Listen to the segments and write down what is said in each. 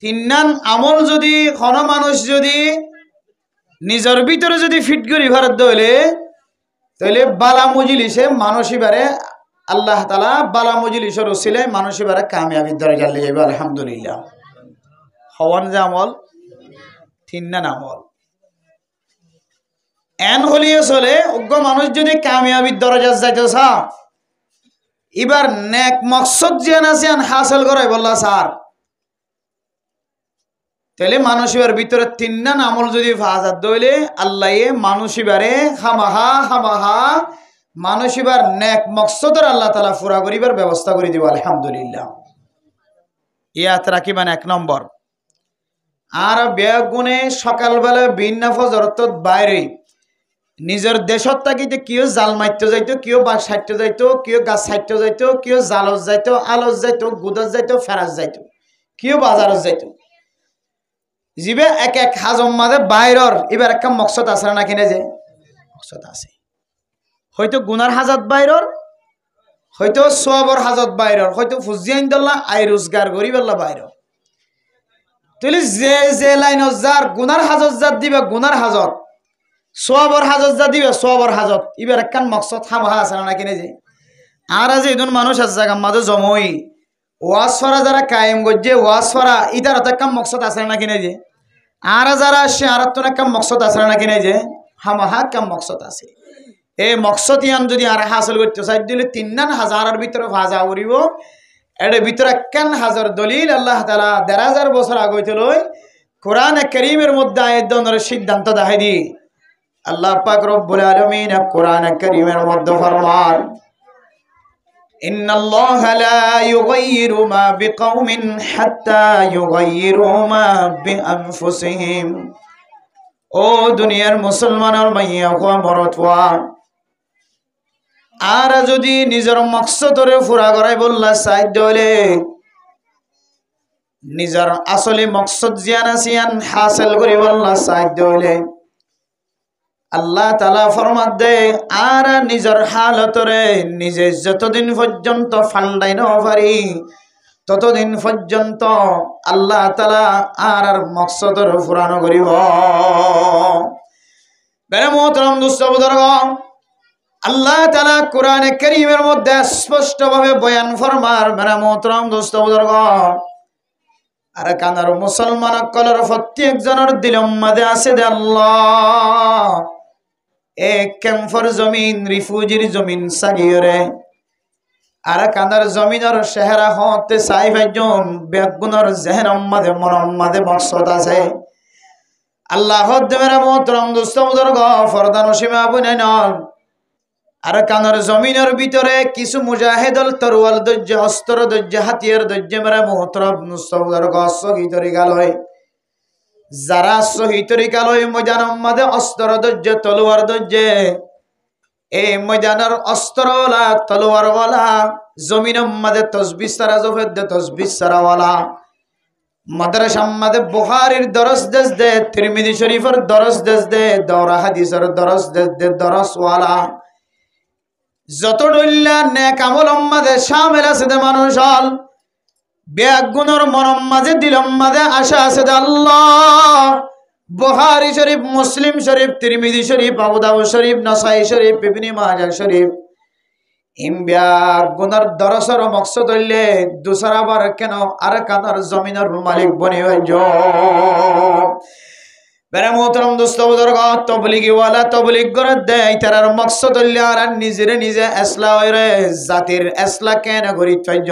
তিন্নান আমল যদি কোন মানুষ যদি নিজের ভিতরে যদি ফিট করি ভারত দইলে তাহলে বালা মজলিসে মানসিবারে আল্লাহ তাআলা বালা মজলিসের ওসিলায় মানসিবারে কামিয়াবি দরজা লিয়ে যাবে আলহামদুলিল্লাহ। হওয়ান যে আমল তিন্নান আমল এন হলিয়ে চলে অজ্ঞ মানুষ যদি কামিয়াবির দরজা যাইতে চা এবার নেক মকসদ জিয়ান আছে হাসিল করাই বললা স্যার তাহলে মানুষের ভিতরে তিন্নান আমল যদি ফাজাত দইলে আল্লাহ মানুষিবারে খামাহা মানুষিবার নেক মকসদের আল্লাহ তাআলা পুরা করিবার ব্যবস্থা করে দিব আলহামদুলিল্লাহ। ইয়াত রাখিবেন 1 নম্বর। আর বেগুনে সকালবেলা বিন্না ফজরত বাইরে নিজের দেশত থাকিতে কেউ জাল মারতে যাইতো, কেউ বাস সাইতে যাইতো, কেউ গাছ সাইতে যাইতো, কেউ জালত যাইতো, আলত যাইতো, গুদত যাইতো, ফেরাজ যাইতো, কেউ বাজারত যাইতো। জিবে এক এক হাজম মাঝে বাইরর এবার একটা মকসদ আছে না কিনে যে মকসদ আছে হয়তো গুনার হাজত বাইরর, হয়তো সবর হাজত বাইরর, হয়তো ফুজিয়াইন দল্লা আই রোজগার গরিবেল্লা বাইরর। তাহলে যে যে লাইন যার গুনার হাজত যার দিবে গুনার হাজত, সবর হাজত যা দিবে সবর হাজত এবার একখান মকসদ হামহা আছে না কিনে যে। আর আজ এজন মানুষ আছে জায়গার মাঝে জমই ওয়াজ ফরা যারা কায়েম গজ্জে ওয়াজ ফরা ইটার একটা মকসদ আছে না কিনে যে। আর যারা আসছে আর তো একটা মকসদ আছে না কিনে যে হামাহা কাম মকসদ আছে। এই মকসদ ইয়ান যদি আর হাসিল করতে চাই দিলে 3,000 ভিতরে ভাজা উড়িব। এর ভিতরে একখান হাজার দলিল আল্লাহ তাআলা 1,500 বছর আগে লই কোরআনে কারীমের মধ্যে আয়াতের সিদ্ধান্ত দেখাই দি আল্লাহ পাক রব্বুল আলামিন কোরআনে কারীমের মধ্যে ফরমান ইন্নাল্লাহা লা ইউগাইয়িরু মা বিকাউমিন হাত্তা ইউগাইয়িরু মা বিআনফুসিহিম। ও দুনিয়ার মুসলমানের মাইয়া ও মরতওয়া আর যদি নিজের মকসদরে পুরা করাই বললা চাই দলে নিজের আসলে মকসদ জিয়ান আসিয়ান হাসিল করি বললা চাই দলে আল্লাহ তাআলা ফরমাত দে আর নিজের হালতরে নিজে যতদিন পর্যন্ত ফান্ডাই না পারি ততদিন পর্যন্ত আল্লাহ তাআলা আর মকসদর পুরানো করিব। বেরে মোহতরম দোস্ত বুজুর্গ আল্লাহ তাআলা কোরআনে কারীমের মধ্যে স্পষ্টভাবে বয়ান ফরমার বেরে মোহতরম দোস্ত বুজুর্গ আর কানার মুসলমান কলর প্রত্যেক জনের দিলের মধ্যে আছে দে আল্লাহ এক ক্যাম্পর জমিন রিফিউজির জমিন সাগিয়রে আর কানার জমিনের চেহারা হতে চাই ভাইজন বেগুনের জেহেনম মাঝে মনম মাঝে মকসদ আছে। আল্লাহ মেরা মোহতরম দোস্ত বুজুর্গ ফরদান সীমা বুনে নন আর কানার জমিনের ভিতরে কিছু মুজাহিদল তরওয়াল দজ্জে অস্ত্র দজ্জে হাতিয়ার দজ্জে মেরা মোহতরম দোস্ত বুজুর্গ শহীদ তরিকা লয় যারা শহীদ তরিকা লয় ময়দানের মাঝে অস্ত্র দজ্জে তলোয়ার দজ্জে এই ময়দানের অস্ত্রওয়ালা তলোয়ারওয়ালা জমিনের মাঝে তসবিহ সারা জফেদ দে তসবিহ সারাওয়ালা মাদ্রাসার মাঝে বুখারীর দরস দেশ দে তিরমিজি শরীফের দরস দেশ দে দৌরা হাদিসের দরস দেশ দে দরসওয়ালা যত ডল্লা নেক আমল মাঝে শামিল আছে দে মানুষ হল বেগুনের মনম মাঝে দিলম মাঝে আশা আছে দে আল্লাহ বুখারী শরীফ মুসলিম শরীফ তিরমিজি শরীফ আবু দাউদ শরীফ নাসাই শরীফ ইবনে মাজাহ শরীফ ইমবিয়া গুনার দরসর মকসদ হইলে দুসরা বার কেন আর কানার জমিনের মালিক বনি হইজ। বেরে মোহতরম দোস্ত বুজুর্গ তবলিগি ওয়ালা তবলিগ করে দেয় তার মকসদ হইলে আর নিজেরে নিজে ইসলাহ হইরে জাতির ইসলাহ কেন করি পাইজ।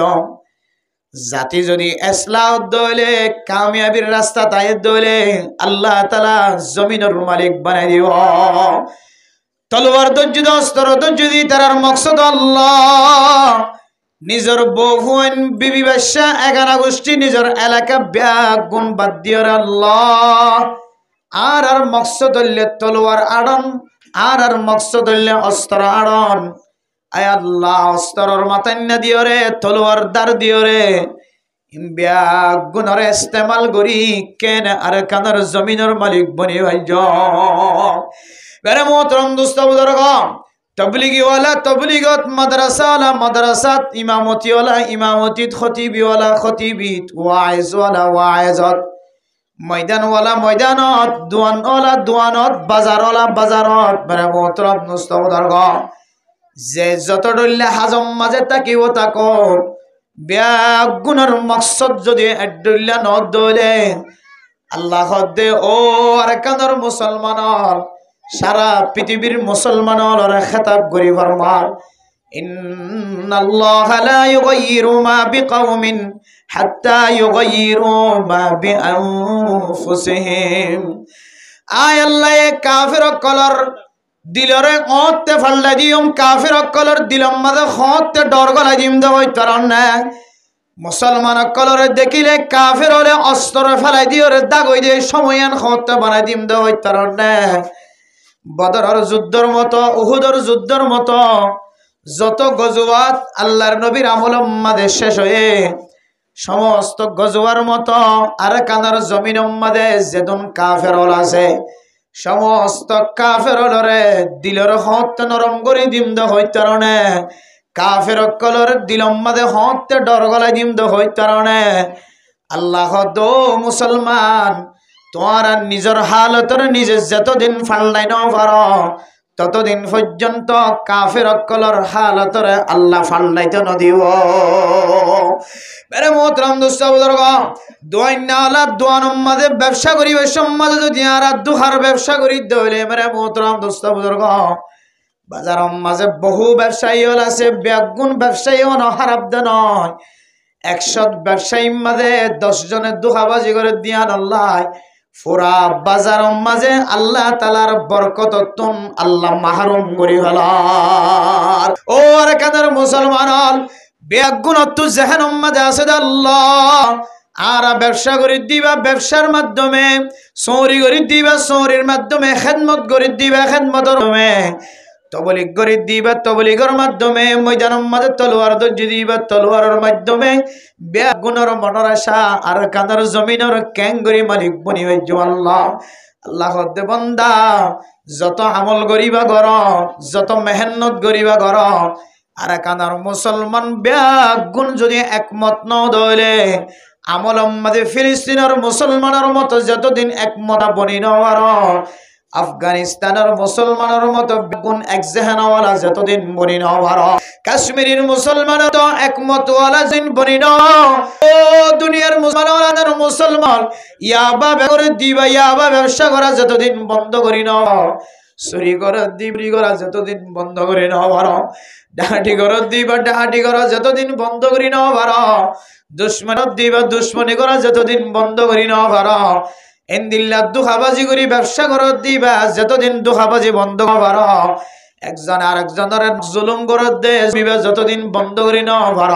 জাতি যদি ইসলাহ দইলে কামিয়াবির রাস্তা তাই দইলে আল্লাহ তাআলা জমিনের মালিক বানাই দিব। তলোয়ার দজ্জুদ অস্ত্র দজ্জুদি তার মকসদ আল্লাহ নিজের বহুন বিবি বাদশা 11 গোষ্ঠী নিজের এলাকা বেগুন বাদ দিয়র আল্লাহ আর মকসদ হইলে তলোয়ার আড়ন আর মকসদ হইলে অস্ত্র আড়ন। আয় আল্লাহ অস্ত্রর মাথায় না দিয়রে তলোয়ার দার দিয়রে বেগুনের ইস্তেমাল করি কেন আর কানার জমিনের মালিক বনি ভাইজ। বেরে মোহতরম দোস্ত বুজুর্গ তবলিগিওয়ালা তবলিগত, মাদ্রাসাওয়ালা মাদ্রাসাত, ইমামতিওয়ালা ইমামতিত, খতিবিওয়ালা খতিবিত, ওয়াইজওয়ালা ওয়াইজত, ময়দানওয়ালা ময়দানত, দোয়ানওয়ালা দোয়ানত, বাজারওয়ালা বাজারত। মানে মোহতরম মুস্তাফাদর্গ যে যত ডল্লে হাজম মাঝে তাকিব তাকো বেগুনের মকসদ যদি ডল্লা ন দলে আল্লাহ দে ও আর কানর মুসলমানর সারা পৃথিবীর মুসলমানর খেতাব করি ফরমান ইন্নাল্লাহা লা ইউগাইয়িরু মা বিকাউমিন হাত্তা ইউগাইয়িরু মা বিআনফুসিহিম। আয় আল্লাহ কাফির কলর দিলরে অতে ফাল্লা দিম, কাফির কলর দিলম মাঝে হতে ডর গলা দিম দে হই তরন না। মুসলমান কলরে দেখিলে কাফির হলে অস্ত্র ফেলাই দিও রে দাগ হই দিয়ে সময়ন হতে বানাই দিম দে হই তরন না। বদরের যুদ্ধের মতো, উহুদের যুদ্ধের মতো যত গজওয়াত আল্লাহর নবীর আমল উম্মাদের শেষ হয়ে সমস্ত গজওয়ার মতো আর কানার জমিন উম্মাদে যেদন কাফের আছে সমস্ত কাফের রে দিলর হতে নরম করে দিম দে হই তারণে। কাফের কলর দিলম মাদে হতে ডর গলায় দিম দে হই তারণে। আল্লাহ দো মুসলমান তোমার নিজের হালতর নিজে যতদিন ফাল্লাই ন পার ততদিন পর্যন্ত কাফের কলর হালতরে আল্লাহ ফাল্লাইতে নদিব। মেরে মোহতরম দুস্তাবুদর্গ দোয়াইনালা দোয়ানম মাঝে ব্যবসা করিবে সমাজে যদি আর দুহার ব্যবসা করি দইলে মেরে মোহতরম দুস্তাবুদর্গ বাজারম মাঝে বহু ব্যবসায়ী হল আছে বেগুন ব্যবসায়ী হন হারাব্দ নয়। 100 ব্যবসায়ী মাঝে 10 জনের দুহাবাজি করে দিয়ান আল্লাহ পুরা বাজারম মাঝে আল্লাহ তালার বরকততুন আল্লাহ মাহরুম করি হলার। ও আর কাদের মুসলমান বেগুনত্ব জেহেনম মাঝে আছে আল্লাহ আর ব্যবসা করে দিবা, ব্যবসার মাধ্যমে চৌরি করে দিবা, চৌরির মাধ্যমে খেদমত করে দিবা, খেদমতের মাধ্যমে তবলিগ করে দিবা, তবলিগের মাধ্যমে ময়দানের মাঝে তলোয়ার ধৈর্য দিবা, তলোয়ারের মাধ্যমে বেগুনের মনের আশা আর কানার জমিনের ক্যাঙ্গরি মালিক বনি হইজ আল্লাহ। আল্লাহ দে বান্দা যত আমল করিবা গর, যত মেহনত করিবা গর আর কানার মুসলমান বেগুন যদি একমত ন দইলে আমল মাঝে ফিলিস্তিনের মুসলমানের মতো যতদিন একমত বনি নওয়ার আফগানিস্তানের মুসলমানের মতো বেগুন এক জেহানাওয়ালা যতদিন বনি নওয়ার কাশ্মীরের মুসলমান তো একমতওয়ালা দিন বনি ন ও দুনিয়ার মুসলমানের মুসলমান ইয়াবা করে দিবা, ইয়াবা ব্যবসা করা যতদিন বন্ধ করি ন, চুরি করা দিবি করা যতদিন বন্ধ করি নওয়ার, ডাহাটি করা দিবা ডাহাটি করা যতদিন বন্ধ করি নওয়ার, দুশ্মনত দিবা দুশ্মনী করা যতদিন বন্ধ করি নওয়ার, এন্দিল্লা দুহাবাজি করি ব্যবসা করত দিবা যতদিন দুহাবাজি বন্ধ কর, একজন আরেকজনের জুলুম করত দে যতদিন বন্ধ করি ন পার,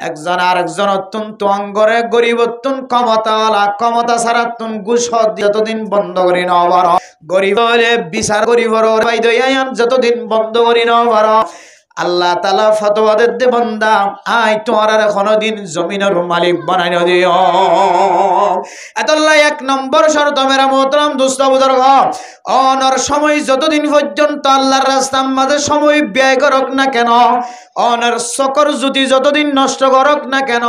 একজন আরেকজন তুন তোয়াং করে গরিবতুন ক্ষমতাওয়ালা ক্ষমতা ছাড়া তুন ঘুষ যতদিন বন্ধ করি ন পার, গরিব হলে বিচার গরিবর যতদিন বন্ধ করি ন পার। আল্লাহ তালা ফতোয়া দে বান্দা আই তোমার আর কোনদিন জমিনের মালিক বানাই দিও। এতল্লাই 1 নম্বর শর্ত মেরা মোহতরম দুস্তাবুদর্গ অনর সময় যতদিন পর্যন্ত আল্লাহর রাস্তার মাঝে সময় ব্যয় করক না কেন, অনের চকর জ্যোতি যতদিন নষ্ট করক না কেন,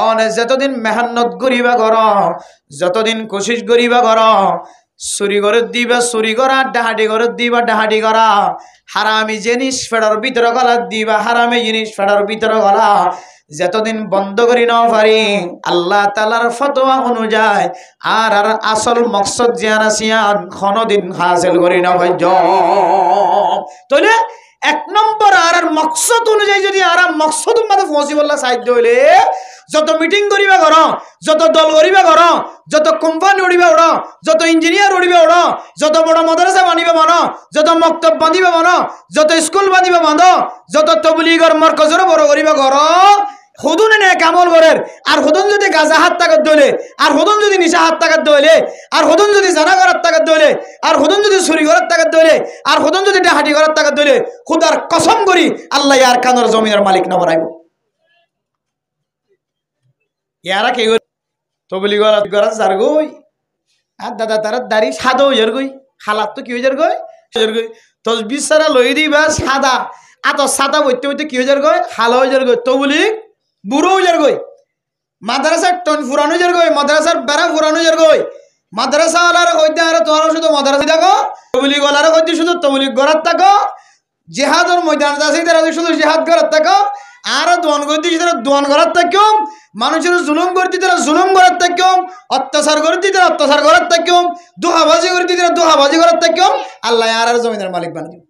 অনে যতদিন মেহনত করিবা কর, যতদিন কোশিশ করিবা কর, চুরি করে দিবা চুরি করা, ডাহাটি করে দিবা ডাহাটি করা, হারামি জিনিস ফেডার ভিতরে গলা দিবা, হারামি জিনিস ফেডার ভিতরে গলা যতদিন বন্ধ করি ন পারি আল্লাহ তালার ফতোয়া অনুযায়ী আর আর আসল মকসদ জিয়ান আসিয়ান কোনদিন হাসিল করি না ভাই। তাহলে 1 নম্বর আর মকসদ অনুযায়ী যদি আর মকসদ মাঝে পৌঁছিবল্লা সাহায্য হইলে যত মিটিং করিবা কর, যত দল করিবা কর, যত কোম্পানি উড়িবা উড়, যত ইঞ্জিনিয়ার উড়িবা উড়, যত বড় মাদ্রাসা বানিবা বানো, যত মক্তব বাঁধিবা বানো, যত স্কুল বাঁধিবা বাঁধো, যত তবলিগর মরকজের বড় করিবা কর, হুদুন নে কামল করের আর হুদুন যদি গাজা হাত তাকাত দইলে আর হুদুন যদি নিশা হাত তাকাত দইলে আর হুদুন যদি জানা করার তাকাত দইলে আর হুদুন যদি চুরি করার তাকাত দইলে আর হুদুন যদি ডাহাটি করার তাকাত দইলে খুদার কসম করি আল্লাহ আর কানের জমিনের মালিক না বানাইব। ইয়ারা কে তবলি গলা যার গই আর দাদা তার দাড়ি সাদো হইয়ার গই, হালাত তো কি হইয়ার গই, তসবিহ সারা লই দিবা সাদা আত সাদা বইতে বইতে কি হয়ে যার গয় হাল হয়ে যার গয় তবলিগ বুড়ো হয়ে যার গয় মাদ্রাসার টন ফুরানো যার গয় মাদ্রাসার বেড়া ফুরানো যার গয় মাদ্রাসা ওয়ালার কইতে আর তোমরা শুধু মাদ্রাসা থাকো তবলিগ ওয়ালার কইতে শুধু তবলিগ গড়াত থাকো জিহাদর ময়দান আছে তারা শুধু জিহাদ গড়াত থাকো আর দোয়ান করতে তারা দোয়ান গড়াত থাকো মানুষের জুলুম করতে তারা জুলুম গড়াত থাকো অত্যাচার করতে তারা অত্যাচার গড়াত থাকো দুহাবাজি করতে তারা দুহাবাজি গড়াত থাকো আল্লাহ আর জমিনের মালিক বানিয়ে দিবে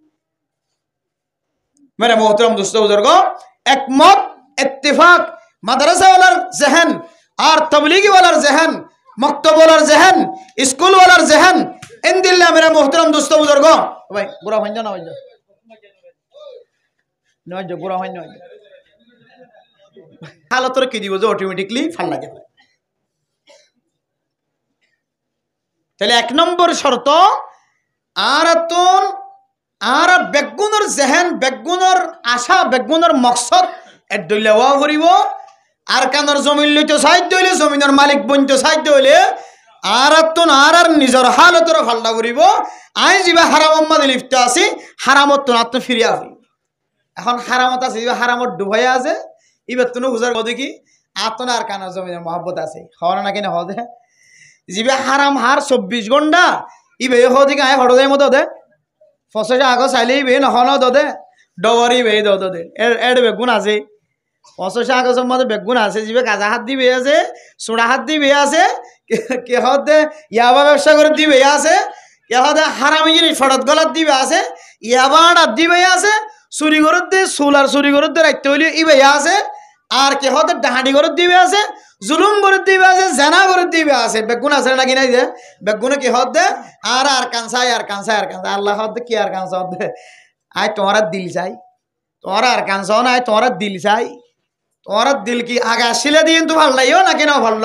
मेरे मोहतरम दोस्तों बुजुर्ग एकमत इत्तेफाक मदरसा वालार जहन और तबलीगी वालार जहन मकतब वालार जहन स्कूल वालार जहन इन दिल्ला मेरे मोहतरम दोस्तों बुजुर्ग भाई बुरा हो जाना नवाज बुरा हो जाना हालत रखी दी जो ऑटोमेटिकली फाल्ला जाए তাহলে এক নম্বর শর্ত আরাতুন আর বেগুনের জেহেন বেগুনের আশা বেগুনের মকসদ এর দইলেওয়া করিব আর কানের জমিন লইতে সাহায্য হইলে জমিনের মালিক বনতে সাহায্য হইলে আরাতুন আর নিজের হালতর ফাল্লা করিব আই যিবা হারামত লিপ্ত আছি হারামত আত্ম ফিরিয়া হই এখন হারামত আছে যিবা হারামত ডুবাইয়া আছে ইবার তুনো বুঝার কথা কি আতন আর কানের জমিনের মহব্বত আছে হওয়ার না কিনা হদে যিবা হারাম হার 24 ঘন্টা ইবে হদিকে আয় হড় যায় মতো দে ফসে আগো চাইলে বে নহন দদে ডবরি বে দদে এর বেগুন আছে ফসে আগো মধ্যে বেগুন আছে যিবে গাজা হাত দিবে আছে চূড়া হাত দিবে আছে কেহতে ইয়াবা ব্যবসা করে দিবে আছে কেহতে হারামি জিনিস ফটত গলাত দিবে আছে ইয়াবা হাত দিবে আছে চুরি করত দে চুলার চুরি করত দে রাখতে হইলে ইবে আছে আর কেহতে ডাহাডি করত দিবে আছে জুলুম করত দিবে আছে জেনা করত দিবে আছে বেগুন আছে নাকি নাই যে বেগুনে কি হদ দে আর কানসা আল্লাহ হদ কি আর কানসা হদ দে আই তোমার দিল চাই তোমার আর কানসা না আই তোমার দিল চাই তোমার দিল কি আগা শিলে দিয়ে কিন্তু ভাল লাইও না কেন ভাল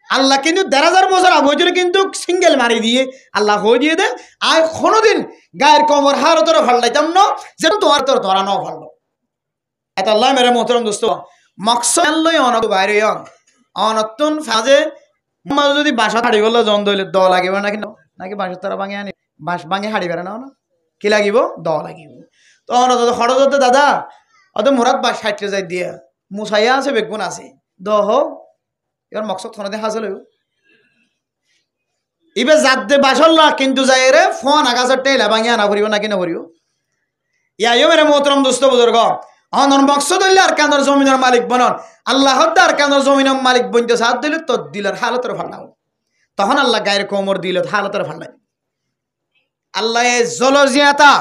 আল্লাহ কিন্তু 1000 বছর আগে কিন্তু সিঙ্গেল মারি দিয়ে আল্লাহ হয়ে দিয়ে দে আই কোনোদিন গায়ের কমর হার তোর ভাল লাইতাম না যেন তোমার তোর ধরা নাও ভাল এত আল্লাহ মেরে মোহতরম দোস্ত মকসদ লই অনক বাইরে অনতুন ফাজে যদি বাসা হাড়ি বললো জন দইলে দ লাগিব নাকি নাকি বাঁশের তারা ভাঙে আনি বাঁশ ভাঙে হাড়ি বেড়ে নাও না কি লাগিব দ লাগিব তখন খরচ হতে দাদা অত মোরাত বাস 60 যাই দিয়ে মুসাইয়া আছে বেগুন আছে দ হোক এবার মকসদ থনে হাসল ইবে জাত দে বাসল্লা কিন্তু যাই রে ফোন আগাছের টেলা ভাঙে আনা করিব নাকি না করিব ইয়াইও মেরে মোহতরম দোস্ত বুজুর্গ অনর মকসদ হইলে আর কানের জমিনের মালিক বনন আল্লাহ আর কানের জমিনের মালিক বনতে সাথ দিলে তোর দিলের হালতের ফাল্লাও তখন আল্লাহ গায়ের কোমর দিল হালতের ফাল্লাই আল্লাহ জলজিয়াতা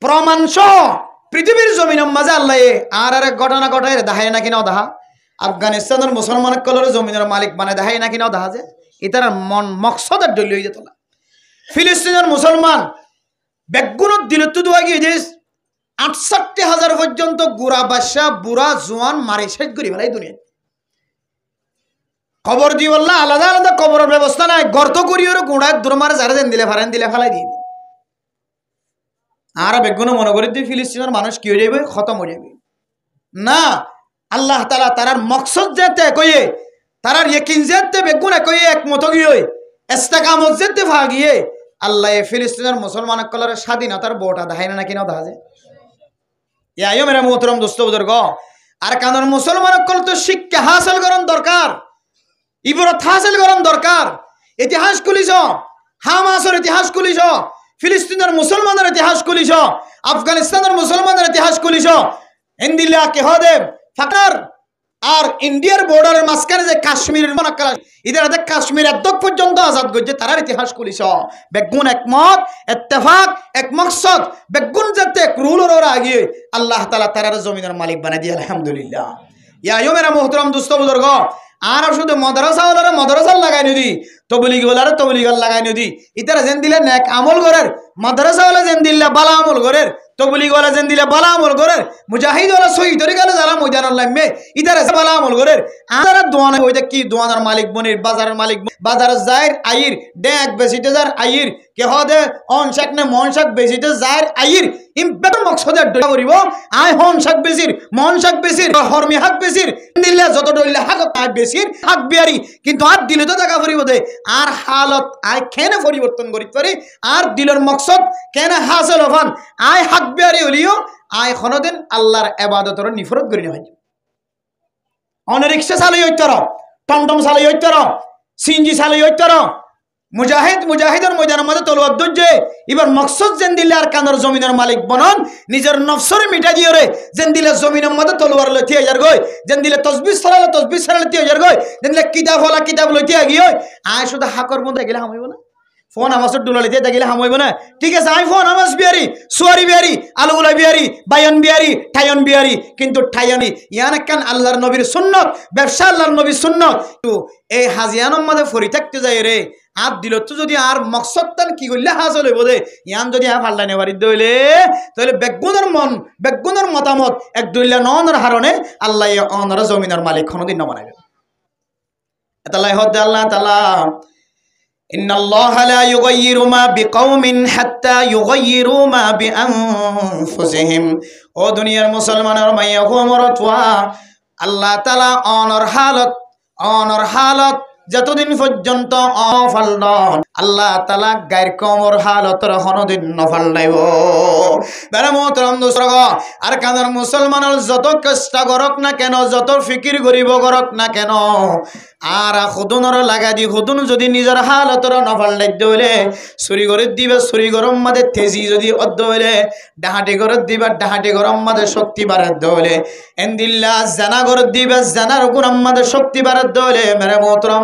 প্রমাণ সহ পৃথিবীর জমিনের মাঝে আল্লাহ আর এক ঘটনা ঘটায় দেখায় নাকি নাও দেখা আফগানিস্তানের মুসলমান কলর জমিনের মালিক বানায় দেখায় নাকি নাও দেখা যে এটার মন মকসদের ডলি হয়ে যেত না ফিলিস্তিনের মুসলমান বেগুনত দিল তো দোয়া গিয়ে যে ৬৮,০০০ পর্যন্ত গুড়া বাদশা বুড়া জোয়ান মারি শেষ করি ফেলাই দুনিয়া কবর দিয়ে বললা আলাদা আলাদা কবরের ব্যবস্থা নাই গর্ত করি ওর গুড়ায় দুরমার যারা দেন দিলে ফারেন দিলে ফেলাই দিয়ে আর বেগুন মনে করি দিয়ে ফিলিস্তিনের মানুষ কি হয়ে যাবে খতম হয়ে যাবে না আল্লাহ তাআলা তারার মকসদ যেতে কইয়ে তারার ইয়কিন যেতে বেগুন কইয়ে একমত গিয়ে ইস্তেকামত যেতে ভাগিয়ে আল্লাহ ফিলিস্তিনের মুসলমান কলার স্বাধীনতার বোটা দেখায় না কিনা দেখা যায় ইয়াইও মেরা মোহতরম দোস্ত বুজুর্গ আর কানের মুসলমান কল তো শিক্ষা হাসিল করন দরকার ইবরত হাসিল করন দরকার ইতিহাস খুলিছ হামাসের ইতিহাস খুলিছ ফিলিস্তিনের মুসলমানের ইতিহাস খুলিছ আফগানিস্তানের মুসলমানের ইতিহাস খুলিছ ইন্দিল্লা কে হদে ফাকার আর ইন্ডিয়ার বর্ডারের মাঝখানে যে কাশ্মীরের মনাক্কাল ইদের কাশ্মীর একদক পর্যন্ত আজাদ করছে তার ইতিহাস খুলিছ বেগুন একমত ইত্তেফাক এক মকসদ বেগুন যাতে রুলের ওরা আগিয়ে আল্লাহ তাআলা তারার জমিনের মালিক বানাই দিয়ে আলহামদুলিল্লাহ ইয়া মেরা মুহতারাম দোস্ত বুজুর্গ আর শুধু মাদ্রাসাওয়ালারা মাদ্রাসা লাগাই নদী তবলিগওয়ালারা তবলিগাল লাগাই নদী ইতারা যেন দিলে নেক আমল করের মাদ্রাসাওয়ালা যেন দিলে বালা আমল করের তবলিগওয়ালা যেন দিলে বালা আমল করের মুজাহিদওয়ালা শহীদ হয়ে গেলে যারা ময়দানুল লাইমে ইতারা বালা আমল করের আর দোয়ানা হইতে কি দোয়ানার মালিক বনির বাজারের মালিক বাজার যায়ের আইর ডেক বেসিতে যার আইর কে হদে অন শাক নে মন শাক বেশিতে যার আইর ইম্পেক্ট মকসদের দয়া করিব আই হন শাক বেশির মন শাক বেশির হরমি হাক বেশির দিলে যত দইলে হাক আই বেশির হাক বিয়ারি কিন্তু আর দিলে তো টাকা করিব দে আর হালত আই কেনে পরিবর্তন করি পারি আর দিলের মকসদ কেনে হাসিল হবান আই হাক বিয়ারি হলিও আই কোনদিন আল্লাহর ইবাদতর নিফরত করি না অন রিক্সা চালাই হইতর টমটম চালাই হইতর সিনজি চালাই হইতর মুজাহিদের ময়দানের মধ্যে তলোয়ার দজ্জে এবার মকসদ যেন দিলে আর কানের জমিনের মালিক বনন নিজের নফসরে মিটা দিও রে যেন দিলে জমিনের মধ্যে তলোয়ার লইতে যার গই যেন দিলে তসবিহ সরালে তে যার গই যেন দিলে কিতাব লইতে গিয়ে আয় শুধু হাকর মধ্যে গেলে হামাইব না ফোন আমাসর ডুলালিতে দেখিলে হামাইব না ঠিক আছে আই ফোন আমাস বিয়ারি সুয়ারি বিয়ারি আলুগুলা বিয়ারি বায়ন বিয়ারি ঠায়ন বিয়ারি কিন্তু ঠায়নি ইয়ান কান আল্লাহর নবীর সুন্নত ব্যবসা আল্লাহর নবীর সুন্নত তো এই হাজিয়ানোর মধ্যে ফরি থাকতে যায় রে আর দিল তো যদি আর মকসদ তান কি করলে হাসল হইব দে ইয়ান যদি ফাল্লা নেবারি দইলে তাহলে বেগুনের মতামত এক দইলা ননের হারণে আল্লাহ অনর জমিনের মালিক কোনদিন না বানাবে এতালাই হদ আল্লাহ তাআলা ইন্নাল্লাহা লা ইউগাইয়িরু মা বিকাউমিন হাত্তা ইউগাইয়িরু মা বিআনফুসিহিম ও দুনিয়ার মুসলমানের মাইয়া গোমরতওয়া আল্লাহ তাআলা অনর হালত যতদিন পর্যন্ত অফালন আল্লাহ তাআলা গায়ের কমর হালতর কোনদিন নফালনাইব বেরে মোহতরম দোস্তগ আর কানার মুসলমানের যত চেষ্টা করক না কেন যত ফিকির করিব করক না কেন আর খুদুনর লাগা দি খুদুন যদি নিজের হালতর নফালনাই দইলে চুরি করে দিবে চুরি গরম মাদে তেজি যদি অদ্দ হইলে ডাহাটি করে দিবা ডাহাটি গরম মাদে শক্তি বাড়ে দইলে এন্দিল্লা জানা করে দিবে জানার গরম মাদে শক্তি বাড়ে দইলে মেরে মোহতরম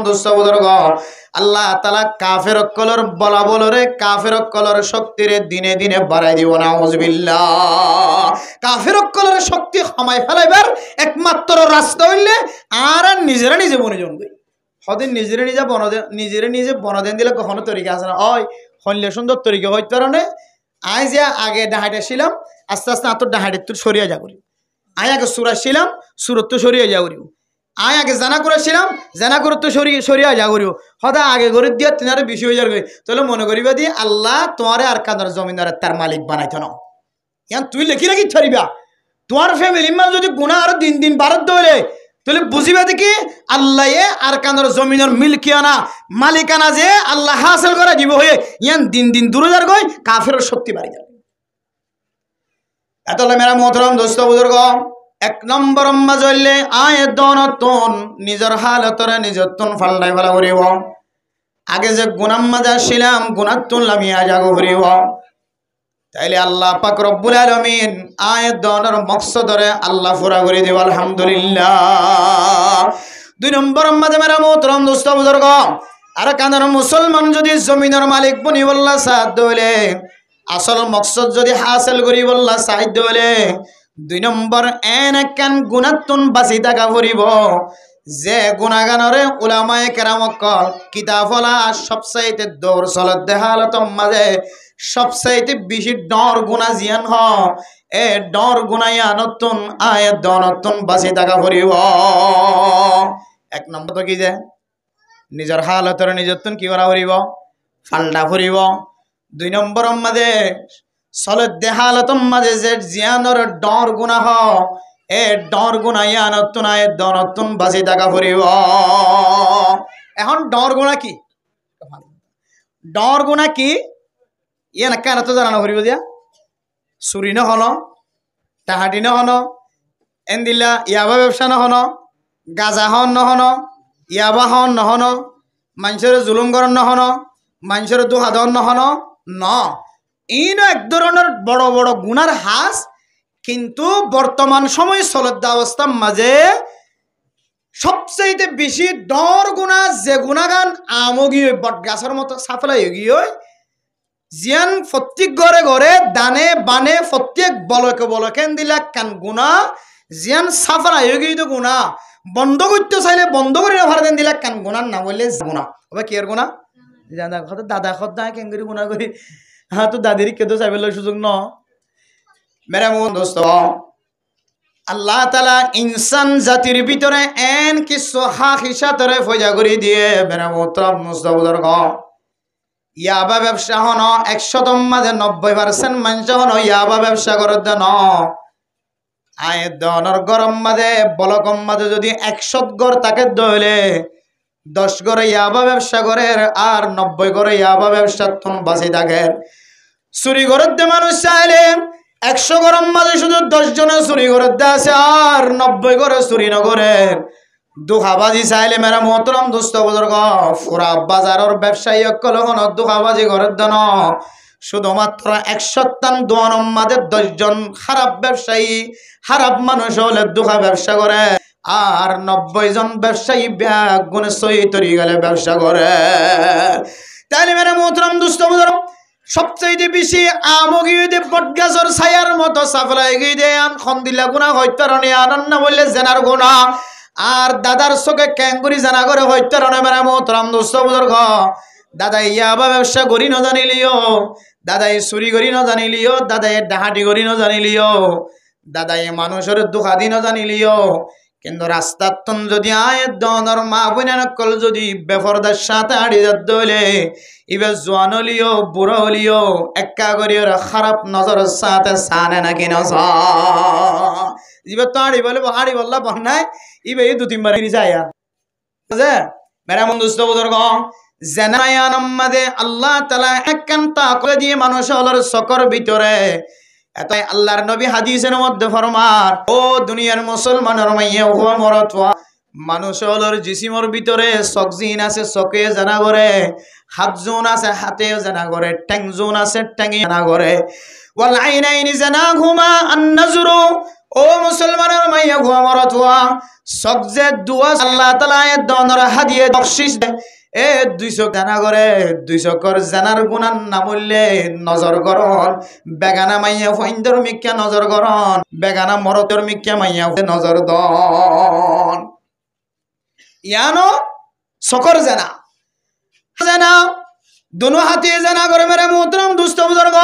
আল্লাহ তাআলা কাফের কলর বলা বলরে কাফের কলর শক্তিরে দিনে দিনে বাড়াই দিব নাউজুবিল্লাহ কাফের কলর শক্তি কমাই ফেলাইবার একমাত্র রাস্তা হইলে আর নিজেরা নিজে বনে জমবে হদিন নিজেরে নিজে বনদেন দিলে কখনো তরিকা আছে না ওই হইলে সুন্দর তরিকা হইতে পারে আই যে আগে ডাহাইটা ছিলাম আস্তে আস্তে আতর ডাহাইটের তো সরিয়া যা করি আই আগে সুরা ছিলাম সুরত তো সরিয়া যা করি আয় আগে জানা করেছিলাম জানা করে তো সরিয়া যা করিও হদা আগে করে দিয়া তিনারে বেশি হয়ে যাবে তাহলে মনে করিবা দিয়ে আল্লাহ তোমারে আর কানার জমিদারে তার মালিক বানাইতো না ইয়ান তুই লেখি রাখি ছাড়িবা তোমার ফ্যামিলি মান যদি গুণা আরো দিন দিন বারত দৌড়ে তাহলে বুঝিবা দেখি আল্লাহ আর কানার জমিনের মিল্কিয়ানা মালিকানা যে আল্লাহ হাসিল করে দিব হয়ে ইয়ান দিন দিন দূরে যার গই কাফের শক্তি বাড়ি যাবে এতলে মেরা মোহতরম দোস্ত বুজুর্গ এক নম্বর মাজলে আয় দনতন নিজের হালতরে নিজতন ফালদাই ফেলা করিব আগে যে গুনাম মাজা ছিলাম গুনাতন লামিয়া জাগো করিব তাইলে আল্লাহ পাক রব্বুল আলামিন আয় দনের মকসদরে আল্লাহ পুরা করে দিব আলহামদুলিল্লাহ দুই নম্বর মাঝে মেরা মোহতরম দোস্ত বুজুর্গ আর কানার মুসলমান যদি জমিনের মালিক বনি বল্লা সাহায্য হইলে আসল মকসদ যদি হাসিল করি বল্লা সাহায্য হইলে দুই নম্বর এন গুণাতুন বাঁচি থাকা ফুরিব যে গুণাগানরে উলামায়ে কেরামকল কিতাবলা সবচাইতে দৌড় চলত দেহালত মাঝে সবচাইতে বেশি ডর গুণা জিয়ান হ এ ডর গুণাইয়া নতুন আয় দনতুন বাঁচি থাকা ফুরিব এক নম্বর তো কি যে নিজের হালতরে নিজতন কি করা ফুরিব ফাল্টা ফুরিব দুই নম্বর মাঝে সলত দেহালতম মাঝে যে জিয়ানর ডর গুণা হ এ ডর গুণা ইয়া নতুন আয় দনতুন বাঁচি থাকা ফুরিব এখন ডর গুণা কি ডর গুণা কি ইয়ে না কেন তো জানানো ফুরিব দিয়া চুরি নহন টাহাটি নহন এন্দিলা ইয়াবা ব্যবসা নহন গাজা হন নহন ইয়াবা হন নহন মানুষের জুলুম করন নহন মানুষের দুহাদন নহন ন ইনো এক ধরনের বড় বড় গুনার হাস কিন্তু বর্তমান সময় চলত অবস্থার মাঝে সবচেয়ে বেশি ডর গুণা যে গুণাগান আমগি বট গাছের মতো সাফলাই গিয়ে জিয়ান প্রত্যেক ঘরে ঘরে দানে বানে প্রত্যেক বলকে বলকেন দিলা কান গুণা জিয়ান সাফলাই গিয়ে তো গুণা বন্ধ করতে চাইলে বন্ধ করে ভাড়া দেন দিলা কান গুণার না বললে গুণা হবে কি আর গুণা দাদা খদ্দা কেঙ্গুরি গুণা করি হ্যাঁ তো দাদির কেতো চাইবে সুযোগ ন মেরা মন দোস্ত আল্লাহ তাআলা ইনসান জাতির ভিতরে এন কিছু হাক হিসাতরে ফয়জা করে দিয়ে মেরা মোহতরম মুস্তাফাদর গ ইয়াবা ব্যবসা হন 100 মাঝে 90% মানুষ হন ইয়াবা ব্যবসা করে দেন আয় দনর গরম মাঝে বলকম মাঝে যদি 100 গড় তাকে দইলে 10 গড়ে ইয়াবা ব্যবসা করে আর 90 গড়ে ইয়াবা ব্যবসা তুন বাঁচি থাকে চুরি ঘরের দে মানুষ চাইলে 100 গরম মাঝে শুধু 10 জনে চুরি ঘরের দে আছে আর 90 গড়ে চুরি নগরে দুখাবাজি চাইলে মেরা মোহতরম দুস্থ বুজুর্গ পুরা বাজারের ব্যবসায়ী অকল হন দুখাবাজি ঘরের দেন শুধুমাত্র 100 দোয়ানোর মাঝে 10 জন খারাপ ব্যবসায়ী খারাপ মানুষ হলে দুখা ব্যবসা করে আর 90 জন ব্যবসায়ী ব্যাগ গুণে সই তরি গেলে ব্যবসা করে তাইলে মেরা মোহতরম দুস্থ বুজুর্গ সবচেয়ে বেশি আমগিয়ে দে বটগাছর ছায়ার মতো সাফলাই গিয়ে দে আন খন্দিলা গুণা হইতারণে আনন্দ বললে জেনার গুণা আর দাদার চোখে ক্যাঙ্গুরি জানা করে হইতারণে মেরা মোহতরম দুস্থ বুজুর্গ দাদা ইয়াবা ব্যবসা করি ন জানিলিও দাদাই চুরি করি ন জানিলিও দাদাই ডাহাটি করি ন জানিলিও দাদাই মানুষের দুঃখাদি ন জানিলিও কিন্তু রাস্তার তন যদি আয় দনর মা বোনকল যদি বেফরদার সাথে আড়ি যাত দইলে ইবে জোয়ান হলিও বুড়ো হলিও একা করিও খারাপ নজরের সাথে সানে নাকি নজ ইবে তো আড়ি বলে হাড়ি বললা বন্যায় ইবে 2-3 বার যায়া বুঝে মেরা বন্ধুস্ত বুজুর্গ জেনায়ান মাদে আল্লাহ তাআলা একান্তা করে দিয়ে মানুষ হলোর সকর ভিতরে এতই আল্লাহর নবী হাদিসের মধ্যে ফরমান ও দুনিয়ার মুসলমানের মাইয়া হুয়া মরতওয়া মানুষ হলোর জিসিমর ভিতরে সকজিন আছে চকে জানা করে হাত জোন আছে হাতে জানা করে ট্যাং জোন আছে ট্যাঙে জানা করে ওয়াল আইনাইনি জানা ঘুমা আন-নজরু ও মুসলমানের মাইয়া হুয়া মরতওয়া সকজে দুয়া আল্লাহ তাআলা এ দনর হাদিয়ে বখশিশ দে এ 200 জানা করে 200 কর জানার গুনান না বললে নজর করন বেগানা মাইয়া ফইন্দর মিক্কা নজর করন বেগানা মরতর মিক্কা মাইয়া নজর দন ইয়ানো সকর জানা জানা दोनों हाथे जना करे मेरे मोहतरम दोस्तों बुजुर्ग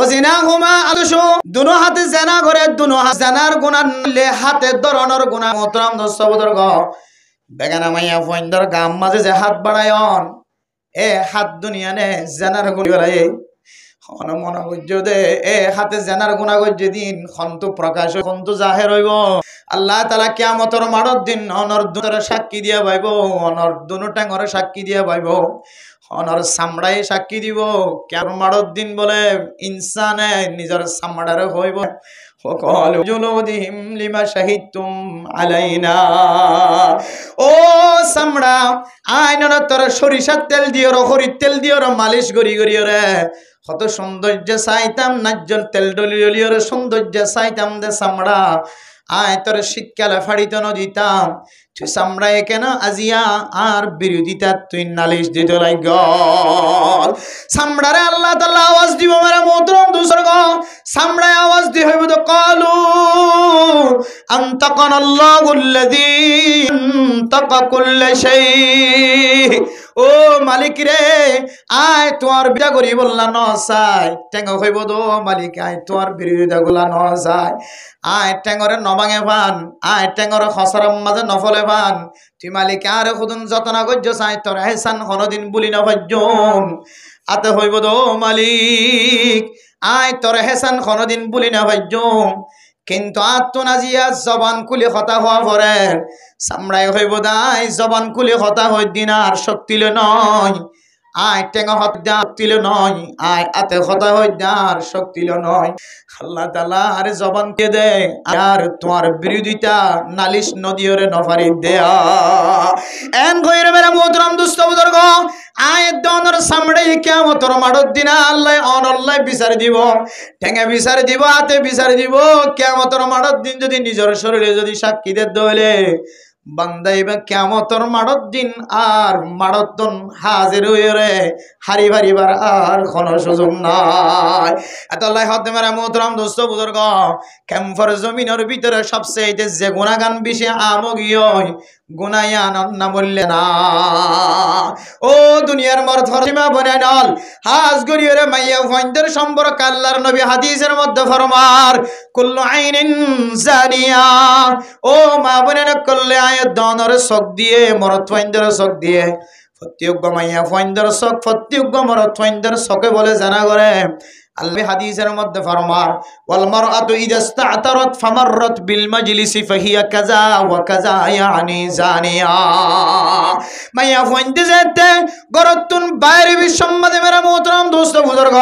ও জিনা হুমা আদর্শ দুনো হাতে জানা করে দুনো হাত জানার গুনাহ ले হাতে ধরনের গুনাহ মোহতরম দোস্ত বুজুর্গ বেগানা মাইয়া ফইন্দর গাম মাঝে যে হাত বাড়ায়ন এ হাত দুনিয়া নে জানার গুণ বাড়ায় হন মন বুঝ্য দে এ হাতে জানার গুনাহ গজ্জে দিন খন্তু প্রকাশ খন্তু জাহের হইব আল্লাহ তাআলা কিয়ামতের মাড়র দিন অনর দুরে সাক্ষী দিয়া পাইব অনর দুনো টাঙ্গরে সাক্ষী দিয়া পাইব অনর সামড়াই সাক্ষী দিব কিয়ামতের মাড়র দিন বলে ইনসানে নিজের সামড়ারে হইব وقال جلودهم لما شهدتم علينا ও সামড়া আইনর তোর সরিষার তেল দিও হরির তেল দিও মালিশ গরি গরি রে কত সৌন্দর্য চাইতাম নাজ্জল তেল ডলিও রে সৌন্দর্য চাইতাম দে সামড়া আয় তোর শীতকালে ফাড়িতে ন দিতাম তুই সামড়ায় কেন আজিয়া আর বিরোধিতা তুই নালিশ দিতে লাগ সামড়ারে আল্লাহ তাআলা আওয়াজ দিব মেরা মোহতরম দুসর্গ সামড়ায় আওয়াজ দি হইব তো কালু আনতাকানাল্লাহুল্লাযী আনতাকা কুল্লা শাই ও মালিক রে আয় তোর বিয়া করি বললা ন চাই টেঙ্গ হইব তো মালিক আয় তোর বিরোধিতা গুলা ন চাই আয় টেঙ্গরে নবাঙে পান আয় টেঙ্গরে খসরাম মাঝে নফলে পান তুই মালিক আর খুদুন যতনা গজ্য চাই তোর হেসান কোনদিন বলি না ভাজ্যম আতে হইব তো মালিক আয় তোর হেসান কোনদিন বলি না ভাজ্যম কিন্তু আত্মনাজিয়া জবান কুলি কথা হওয়া পরে সামড়াই হইব দাই জবান কুলি কথা হই দিন আর শক্তিলে নয় আয় টেঙ্গা হত্যা শক্তিলে নয় আয় আতে কথা হই আর শক্তিলে নয় আল্লাহ তাআলা আর জবান কে দে আর তোমার বিরোধিতা নালিশ নদীরে নফারি দেয়া এন কইরে মেরা মোহতরম দোস্ত বুজুর্গ আয় দনর সামড়ে কিয়ামতের মাড়র দিন আল্লাহ অনল্লাহ বিচার দিব টেঙ্গা বিচার দিব হাতে বিচার দিব কিয়ামতের মাড়র দিন যদি নিজের শরীরে যদি সাক্ষী দে দইলে বান্দাইবা কিয়ামতের মাড়র দিন আর মাড়তন হাজির হইরে হারি ভারিবার আর কোনো সুযোগ নাই এতলাই হতে মেরা মোহতরম দোস্ত বুজুর্গ ক্যাম্পর জমিনের ভিতরে সবচেয়ে যে গুনাহগান বেশি আমগিয় গুনায়ান না বললে না ও দুনিয়ার মর্ধর সীমা বনে নল হাজ গরিয়রে মাইয়া ফইন্দের সম্পর্ক আল্লাহর নবী হাদিসের মধ্যে ফরমার কুল্লু আইনিন জানিয়া ও মা বনে করলে আয় দনর চোখ দিয়ে মরদ ফইন্দের চোখ দিয়ে ফত্যুগ্য মাইয়া ফাইন্দর শখ ফত্যুগ্য মরদ ফাইন্দর শখে বলে জানা করে আল্লাহ হাদিসের মধ্যে ফরমার ওয়াল মারআতু ইযা ইসতা'তারাত ফামাররাত বিল মাজলিসি ফাহিয়া কাযা ওয়া কাযা ইয়ানি জানিয়া মাইয়া ফাইন্দে যেতে গরতুন বাইরে বিসম্মাদে মেরা মোহতরম দোস্ত বুজুর্গ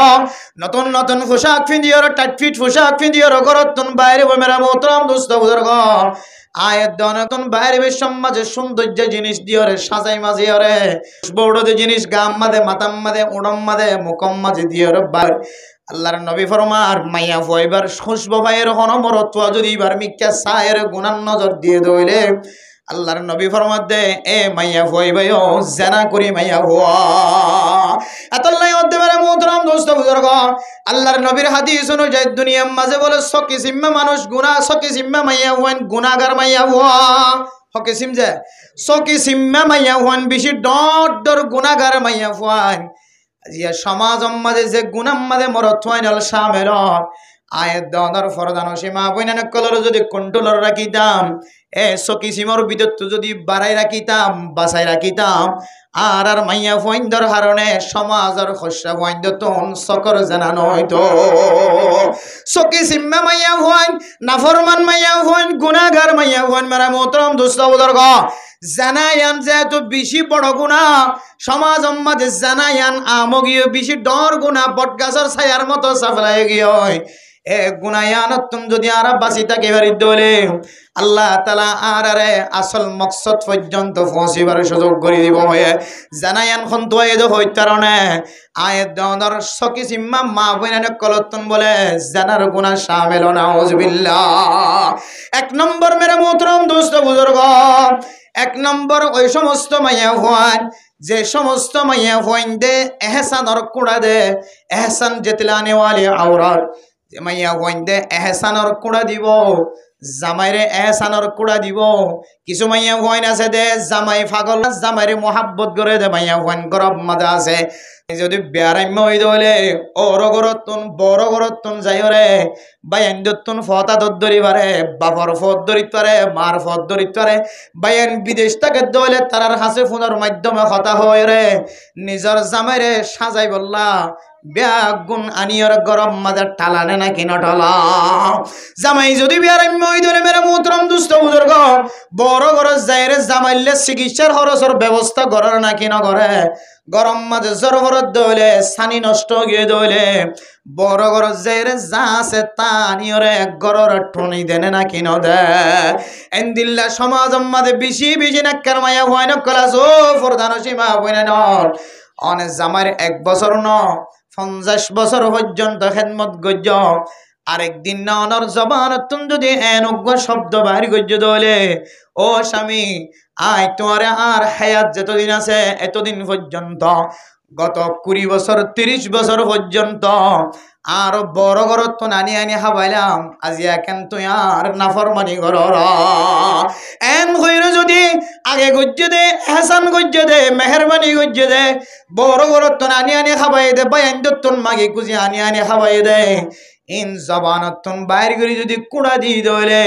নতুন নতুন পোশাক পিন্দিয়র টাইট ফিট পোশাক পিন্দিয়র গরতুন বাইরে মেরা মোহতরম দোস্ত বুজুর্গ আয়াত নতুন বাইরে সমাজে সৌন্দর্য জিনিস দিয়রে সাজাই মাঝে ওরে বড়দের জিনিস গাম মাদে মাতাম মাদে উড়ম মাদে মুকম মাঝে দিয়র বার আল্লাহর নবী ফরমার মাইয়া ফয়বার খুশবু ভাইয়ের হনমরত্ব যদি এবার মিক্কা সায়ের গুনান নজর দিয়ে দইলে আল্লাহর নবী ফরমাত দে এ মাইয়া ফয়বাইও জানা করি মাইয়া হুয়া আতাল্লাই মধ্যে মেরে মোহতরম দোস্ত বুজুর্গ আল্লাহর নবীর হাদিস অনুযায়ী দুনিয়ার মাঝে বলে সকি সিম্মা মানুষ গুনাহ সকি সিম্মা মাইয়া হুয়ান গুনাহগার মাইয়া হুয়া হকে সিম যে সকি সিম্মা মাইয়া হুয়ান বেশি ডট ডর গুনাহগার মাইয়া হুয়ান আজিয়া সমাজ মাঝে যে গুনাহ মাঝে মরত হয় নল শামেল আয়াত দনার ফরদান সীমা বইনানে কলর যদি কন্ট্রোলর রাখিতাম এ সকি সিমর বিদ্যুৎ যদি বাড়াই রাখিতাম বাসাই রাখিতাম আর আর মাইয়া ফইন্দর হারণে সমাজের খসা ফইন্দ তন সকর জানানো হইতো সকি সিম্মা মাইয়া ফইন নাফরমান মাইয়া ফইন গুনাহগার মাইয়া ফইন মেরা মোহতরম দোস্ত বুজুর্গ জানায়ান যেহেতু বেশি বড় গুনাহ সমাজ মাঝে জানায়ান আমগীয় বেশি ডর গুনাহ বটগাছের ছায়ার মতো সাফলাই গিয়ে এ গুনায়ানতুন যদি আর বাঁচি থাকে বাড়ি দলে আল্লাহ তাআলা আর আরে আসল মকসদ পর্যন্ত পৌঁছিবার সুযোগ করে দিব হয়ে জানায়ান খন তো এই হই কারণে আয়াত দর সকি সিম্মা মা বইনানে কলতন বলে জানার গুনাহ শামিল নাউজুবিল্লাহ এক নম্বর মেরে মোহতরম দোস্ত বুজুর্গ এক নম্বর ওই সমস্ত মাইয়া হওয়ান যে সমস্ত মাইয়া হইন দে এহসানর কুড়া দে এহসান জেতলানে ওয়ালি আওরাত যে মাইয়া হইন দে এহসানর কুড়া দিব জামাইরে এহসানর কুড়া দিব কিছু মাইয়া হইন আছে দে জামাই পাগল জামাইরে মোহাব্বত করে দে মাইয়া হইন গরব মাঝে আছে যদি বেয়ারাম্য হই দলে ওর গরতুন বড় গরতুন যাইরে বাইন দতুন ফতা দরি পারে বাপর ফত দরিত পারে মার ফত দরিত পারে বাইন বিদেশ থেকে দলে তারার হাসে ফোনের মাধ্যমে কথা হয় রে নিজর জামাইরে সাজাই বললা ব্যাগুন আনিয়র গরম মাঝে টালানে নাকি নটলা জামাই যদি বেয়ারাম্য হই দলে মেরে মোহতরম দুস্থ বুজুর্গ বড় গরজ যাইরে জামাইলে চিকিৎসার খরচের ব্যবস্থা করার নাকি ন করে গরম মাঝে জ্বর ভরত দইলে সানি নষ্ট গিয়ে দইলে বড় গরজ যাইরে যা আছে তা নিয়রে গরর ঠনি দেনে নাকি ন দে এন্দিল্লা সমাজ মাঝে বেশি বেশি নাক্কার মায়া হয় না কলাস ও ফরদান সীমা বইনা নর অনে জামার 1 বছর ন 50 বছর পর্যন্ত খেদমত গজ্জ আরেকদিন না অনর জবান তুমি যদি এনজ্ঞ শব্দ বাহির গজ্জ দলে ও স্বামী আই তোমার আর হায়াত যতদিন আছে এতদিন পর্যন্ত গত 20 বছর 30 বছর পর্যন্ত আর বড় গরত তো নানি আনি হাবাইলাম আজি এখন তুই আর নাফরমানি গরর এন হইর যদি আগে গজ্জে দে এহসান গজ্জে দে মেহেরবানি গজ্জে দে বড় গরত তো নানি আনি হাবাই দে বায়ান দত্তন মাগে কুজি আনি আনি হাবাই দে ইন জবানতন বাইর করি যদি কুড়া দি দইলে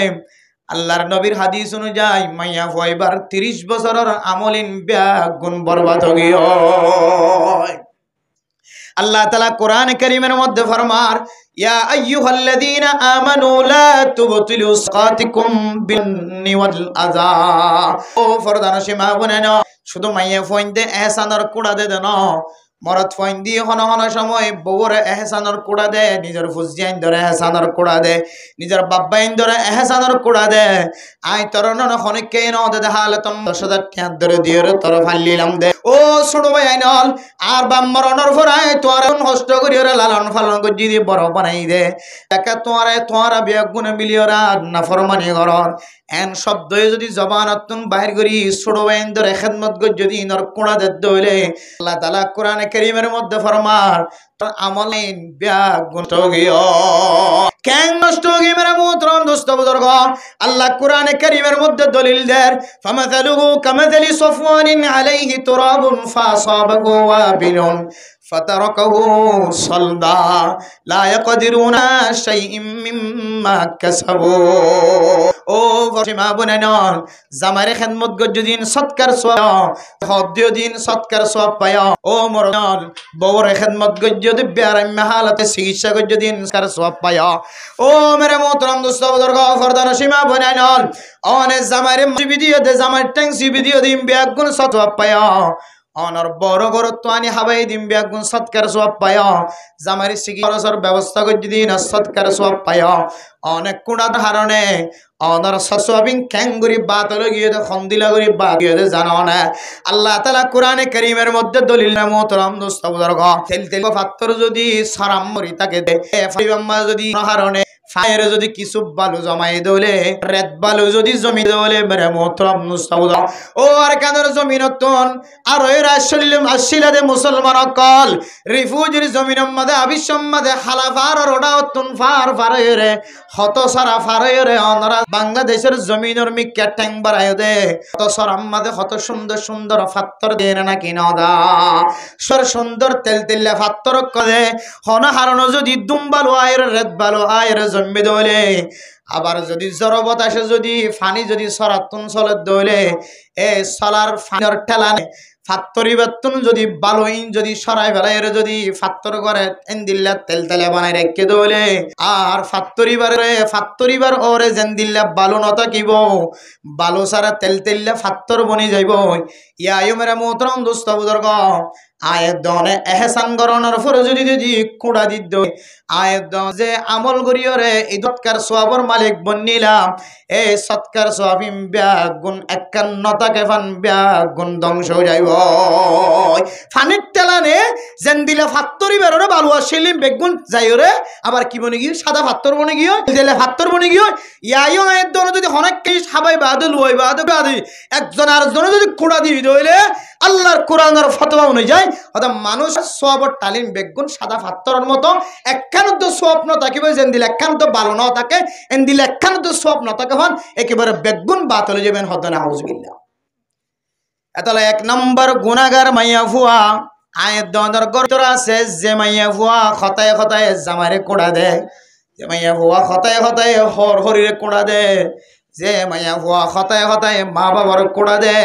আল্লাহর নবীর হাদিস অনুযায়ী মাইয়া ফয়বার 30 বছরের আমলিন ব্যাগুন বরবাদ হয়ে আল্লাহ তাআলা কোরআন কারীমের মধ্যে ফরমার ইয়া আইয়ুহাল্লাযীনা আমানু লা তুবতিলু সাকাতিকুম বিন্নি ওয়াল আযা ও ফরদান সীমা বনেন শুধু মাইয়া ফইন্দে এহসানের কুড়া দে দেন মরদ ফইন দিয়ে হন হন সময় বউরে এহসানের কুড়া দে নিজের ফুজিয়াইন ধরে এহসানের কুড়া দে নিজের বাব্বাইন ধরে এহসানের কুড়া দে আই তোর নন খনিকে ন দে হালে তম 10,000 টাকা ধরে দিয়ে তোর ফালিলাম দে ও ছোট ভাই আইনল আর বাম্মরনর ফরাই তোর কষ্ট করি রে লালন পালন করি দি বড় বানাই দে একা তোরা বেগুন মিলিয়রা নাফরমানি গরর এন শব্দ যদি জবানতুন বাহির করি ছোট ভাইন ধরে খেদমত করি যদি নর কুড়া দে দইলে আল্লাহ তাআলা কোরআন কারীমের মধ্যে ফরমার তোর আমলিন বেগুন তো গিয়ে কেন নষ্ট গিয়ে মেরা মোহতরম দোস্ত বুজুর্গ আল্লাহ কোরআন কারীমের মধ্যে দলিল দেয় ফামাসালুহু কামাসালি সাফওয়ানিন আলাইহি তুরাবুন ফাসাবাহু ওয়াবিলুন فتركه صلدا لا يقدرون شيء مما كسبوا ও সীমা বনাইনল জামাইরে খেদমত গজ্জুদিন সৎকার সওয়াব হদ্দিও দিন সৎকার সওয়াব পায় ও মরনল বউরে খেদমত গজ্জুদি বেয়ারাম হালাতে চিকিৎসা গজ্জুদিন সৎকার সওয়াব পায় ও মেরে মোহতরম দোস্ত বুজুর্গ ফরদান সীমা বনাইনল অনে জামাইরে ভিডিও দে জামাই ট্যাঙ্কসি ভিডিও দিম বেগুন সওয়াব পায় অনর বড় বড় তোয়ানি হাবাই দিম বেগুন সৎকার সওয়াব পায় জামাইরে চিকিৎসার ব্যবস্থা গজ্জুদিন সৎকার সওয়াব পায় অনেক কুড়া ধারণে অনর সসবিং ক্যাঙ্গুরি বাতল গিয়ে খন্দিলা গরি বাগিয়ে জানো না আল্লাহ তাআলা কোরআনে কারীমের মধ্যে দলিল না মোহতরম দোস্ত বুজুর্গ তেল তেল পাত্র যদি সারাম মরি তাকে দে ফাইবাম্মা যদি হারণে ফায়ারে যদি কিছু বালু জমাই দলে রেত বালু যদি জমি দলে মেরে মোহতরম দোস্ত বুজুর্গ ও আর কানের জমিনতন আর ওই রাসূলুল্লাহ আসিলাদে মুসলমান কল রিফুজির জমিনের মধ্যে আবিসম্মাদে হালাফার রোডা তুন ফার ফারে হত সারা ফারে অনরা বাংলাদেশের জমিনের মিক্কা ট্যাং বাড়ায় দে কত সরাম্মাদে কত সুন্দর সুন্দর ফাত্তর দেন না কিনা দা সর সুন্দর তেল তেল্লা ফাত্তর করে হন হারনো যদি দুম্বালো আয়ের রেত বালো আয়ের জম্বি দলে আবার যদি জরবত আসে যদি ফানি যদি সরাতুন চলে দলে এ সলার ফানির ঠেলানে ফাত্তরি বেতন যদি বালোইন যদি সরাই বেলায় যদি ফাত্তর করে এন্দিল্লা তেল তেলে বানাই রেখে দলে আর ফাত্তরিবার ওরে জেন্দিল্লা বালু নতা কিব বালু সারা তেল তেল্লা ফাত্তর বনি যাইব ইয়া মেরা মোহতরম দোস্ত বুজুর্গ আয়ের দনে এহসান গরনের ফরে যদি কুড়া দিত আয়ের দ যে আমল করিয়রে ইদতকার সওয়াবর মালিক বনিলাম এই সৎকার সওয়াবিম ব্যাগুন 51 টাকা ফান ব্যাগুন ধ্বংস হয়ে যাইব ফানির তেলানে জেন দিলে ফাত্তরি বেরোরে বালু আসিলিম বেগুন যাইরে আবার কি বনে গিয়ে সাদা ফাত্তর বনে গিয়ে দিলে ফাত্তর বনে গিয়ে ইয়াইও আয়ের দনে যদি অনেক কিছু সাবাই বাদে লুই বাদে একজন আরেকজন যদি কুড়া দিবি দইলে আল্লাহর কোরআনের ফতোয়া অনুযায়ী অর্থাৎ মানুষ সওয়াবর তালিম বেগুন সাদা ফাত্তরের মতো একখানত স্বপ্ন থাকিবে যেন দিলে একখানত ভালো না থাকে এন দিলে একখানত স্বপ্ন থাকে হন একেবারে বেগুন বাতলে যাবেন হদ না আউযুবিল্লাহ এতলে এক নম্বর গুনাহগার মাইয়া ফুয়া আয়ের দনের গর্তর আছে যে মাইয়া ফুয়া খতায় খতায় জামারে কোড়া দে যে মাইয়া ফুয়া খতায় খতায় হর হরিরে কোড়া দে যে মাইয়া ফুয়া খতায় খতায় মা বাবার কোড়া দে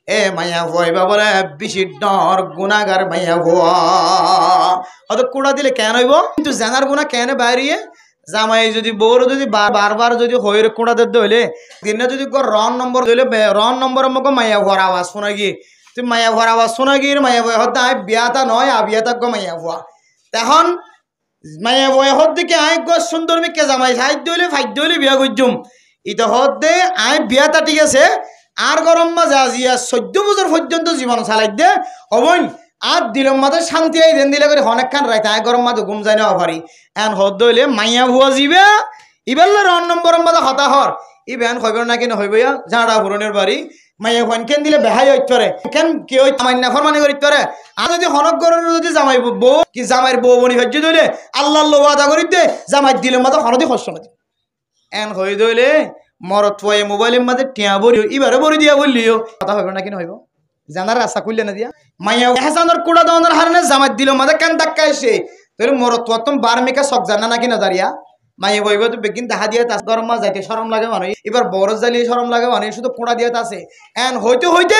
এ মাইয়া ফুয়া বলে বেশি ডর গুনাহগার মাইয়া ফুয়া অত কোড়া দিলে কেন হইব কিন্তু জানার গুনাহ কেন বাইরিয়ে জামাই যদি বউর যদি বারবার যদি হইরে কোড়া দিতে হইলে দিনে যদি রন নম্বর দিলে রন নম্বরের মতো মাইয়া ফুয়ার আওয়াজ শোনা গিয়ে তুই মাইয়া ফুয়ার আওয়াজ শোনা গিয়ে মাইয়া ফুয়া হতে আয় বিয়াটা নয় আবিয়াটা গো মাইয়া ফুয়া তখন মাইয়া ফুয়া হত দিকে আয় গো সুন্দর মিকে জামাই সাহায্য হইলে ফাইদ্য হইলে বিয়া করছুম ইটা হত দে আয় বিয়াটা ঠিক আছে আর গরম মাঝে আজিয়া 14 বছর পর্যন্ত জীবন চালাই দে অবন আর দিলম মাঝে শান্তি আই দেন দিলে করে অনেকক্ষণ রাইতে আয় গরম মাঝে ঘুম যায় না পারি এন হদ হইলে মাইয়া ভুয়া যাবে ইবেলে রন নম্বরের মাঝে হতা হর ই বেন হইব না কেন হইব ঝাড়া হুরনের বাড়ি মাইয়া ভুয়ান কেন দিলে বেহাই হইতে পারে কেন কি হই মাইনা ফরমানি করিতে পারে আর যদি হনক গরনের যদি জামাই বউ কি জামাইয়ের বউ বনি হজ্জ দইলে আল্লাহর ওয়াদা করিতে জামাই দিলে মাঝে হনদি কষ্ট না এন হই দইলে মরত হয়ে মোবাইলের মাঝে টিয়া বলি এবারে বলি দিয়া বললিও কথা হইব না কেন হইব জানার আশা করলে না দিয়া মাইয়া হাসানোর কুড়া দনের হারনে জামাই দিল মাঝে কেন ধাক্কা এসে তোর মরত তুম বারমিকা সব জানা না কিনা দাঁড়িয়া মাইয়া বইব তো বেগিন দেখা দিয়ে তাস গরম মাছ যাইতে সরম লাগে মানুষ এবার বড় জ্বালিয়ে সরম লাগে মানুষ শুধু কুড়া দিয়ে আছে এন হইতে হইতে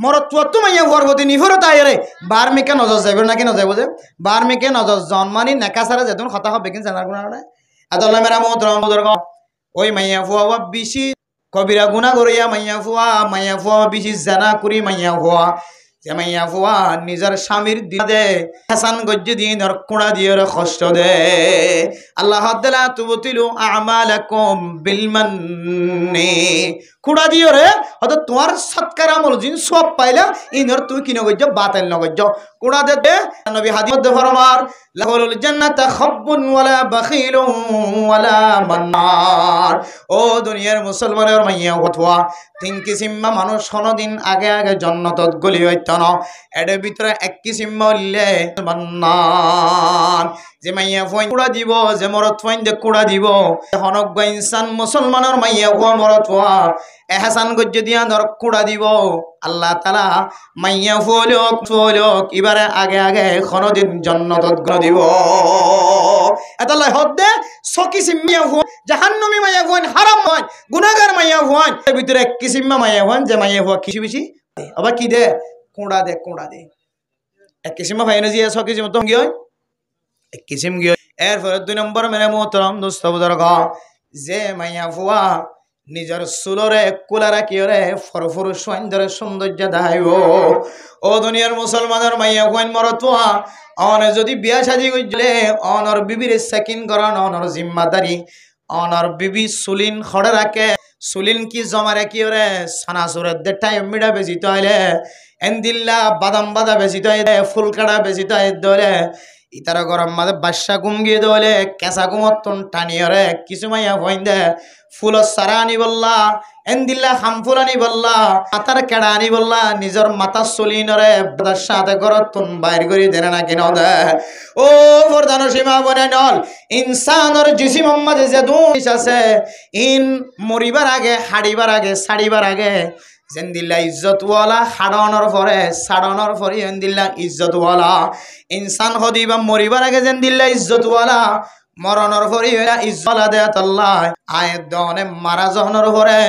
মরত তো মাইয়া গর্ভবতী নিভর তাইরে বারমিকা নজর যাইব নাকি নজাইব যে বারমিকে নজর জন্মানি নেকা সারা যেতন কথা হবে কিন্তু জানার গুণা নাই আদল্লা মেরা মোহতরম ওই মাইয়া ফুয়া বেশি কবিরা গুণা করিয়া মাইয়া ফুয়া বেশি জানা করি মাইয়া ফুয়া যে মাইয়া ফুয়া নিজের স্বামীর দে হাসান গজ্জ দিন আর কুড়া দিয়ে কষ্ট দে আল্লাহ তাআলা তুবতিলু আমালাকুম বিল মান্নি কুড়া দিয়ে রে হয়তো তোমার সৎকার আমল জিন সব পাইলা ইনর তুই কিনে গজ্জ বাতিল ন গজ্জ কুড়া দে নবী হাদিস মধ্যে ফরমার লাহুল জান্নাতা খাব্বুন ওয়ালা বাখিলুন ওয়ালা মান্নার ও দুনিয়ার মুসলমানের মাইয়া ফুয়া তিন কিসিম মানুষ কোনদিন আগে আগে জান্নাতত গলি হইত না এর ভিতরে এক কিসিম হইলে মান্নার যে মাইয়া ফুয়া কুড়া দিব যে মরত ফুয়া দে কুড়া দিব হনক ইনসান মুসলমানের মাইয়া ফুয়া মরত ফুয়া এহসান গজ্জ দিয়া ধর কুড়া দিব আল্লাহ তাআলা মাইয়া ফুলক এবারে আগে আগে কোনদিন জান্নাতত গলি দিব এতলাই হদ দে সকিসিম মাইয়া হুয়ান জাহান্নামী মাইয়া হুয়ান হারাম হুয়ান গুনাহগার মাইয়া হুয়ান এর ভিতরে এক কিসিম মাইয়া হুয়ান যে মাইয়া হুয়া কিছু বেশি আবার কি দে কোঁড়া দে এক কিসিম ভাই না জিয়া সকিসিম তো কি হয় এক কিসিম কি এরপরে 2 নম্বর মেরে মোহতরম দোস্ত বুজুর্গ যে মাইয়া হুয়া নিজের সুলরে কুলারা কি রে ফরফর সৌন্দর্য সৌন্দর্য দাইব ও দুনিয়ার মুসলমানের মাইয়া হুয়ান মরতুয়া অনে যদি বিয়া শাদী কইলে অনর বিবির সেকিন করন অনর জিম্মাদারি অনর বিবি সুলিন খড়ে রাখে সুলিন কি জমা রাখি রে সানাসুরের দে টাইম মিডা বেজিত হইলে এন্দিল্লা বাদাম বাদা বেজিত হইলে ফুল কাটা বেজিত হইলে ধরে ইতারা গরম মাঝে বাদশা ঘুম গিয়ে দলে কেঁচা ঘুমতন টানিয়ে রে কিছু মাইয়া হইন দে ফুল সারা আনি বললা এন্দিল্লা হামফুল আনি বললা মাথার কেড়া আনি বললা নিজের মাথা চলিনরে সাথে গরতন বাইর করি দেনে না কেন দে ও প্রধান সীমা বনে নল ইনসানর জিসিম মাঝে যে দুষ আছে ইন মরিবার আগে হাড়িবার আগে সাড়িবার আগে জেন্দিল্লা ইজ্জতওয়ালা হাড়ানোর পরে সাড়ানোর পরে জেন্দিল্লা ইজ্জতওয়ালা ইনসান হদিবা মরিবার আগে জেন্দিল্লা ইজ্জতওয়ালা মরণর পরে ইজ্জতওয়ালা দেয়াত আল্লাহ আয়ের দনে মারা জহনের পরে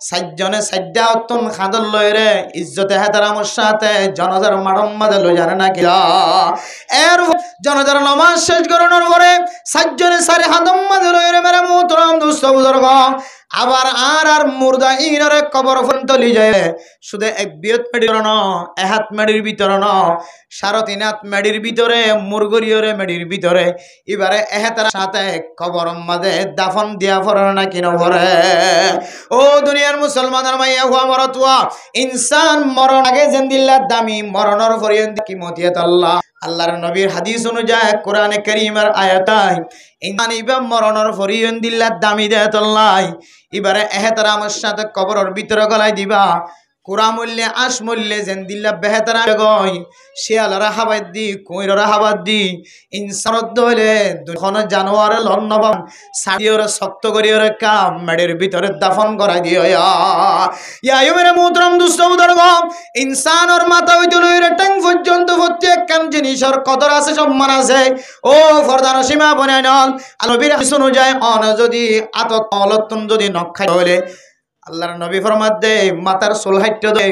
সাজ্জনে সাজ্জা অত্তন খাদল লই রে ইজ্জতে হেতারামর সাথে জনজার মারম মাঝে লই জানে না কিলা এর জনজার নামাজ শেষ করানোর পরে সাজ্জনে সারে হাদম মাঝে লই রে মেরে মুহতরম দোস্ত বুজুর্গ আবার আর মুর্দা ইনরে কবর ফন্তলি যায় শুধু এক বিয়ত মেডির ন এহাত মেডির ভিতর ন সাড়ে 3 হাত মেডির ভিতরে মুরগরিয়রে মেডির ভিতরে এবারে এহাতার সাথে কবর মাঝে দাফন দিয়া ফর না কিন ভরে ও দুনিয়ার মুসলমানের মাইয়া হুয়া মরতুয়া ইনসান মরণ আগে জিন্দিল্লা দামি মরণর ফরিয়ন্দ কিমতিয়াত আল্লাহ আল্লাহর নবীর হাদিস অনুযায়ী কোরআনে কারীমের আয়াতাই ইমান ইবা মরণর ফরিয়ন্দিল্লা দামি দেয়াতুল্লাহ এবারে এহতারামের সাথে কবরের ভিতরে গলায় দিবা কুরা মূল্যে আশ মূল্যে জেন্দিল্লা বেহতারা গই শিয়ালরা হাবাদ দি কইররা হাবাদ দি ইনসানত দলে দুখন জানোয়ার লন্নবান সাদিয়র শক্ত করিয়র কাম মেডের ভিতরে দাফন করাই দিও ইয়া মেরে মুহতরম দুষ্ট বুজুর্গ ইনসানের মাথা হইতে লইরে ট্যাং পর্যন্ত প্রত্যেক কাম জিনিসের কদর আছে সম্মান আছে ও ফরদান সীমা বনে নল নবীর হাদিস অনুযায়ী অন যদি আতত অলতন যদি নখাই হইলে আল্লাহর নবী ফরমাত দে মাতার চুল হাইট দে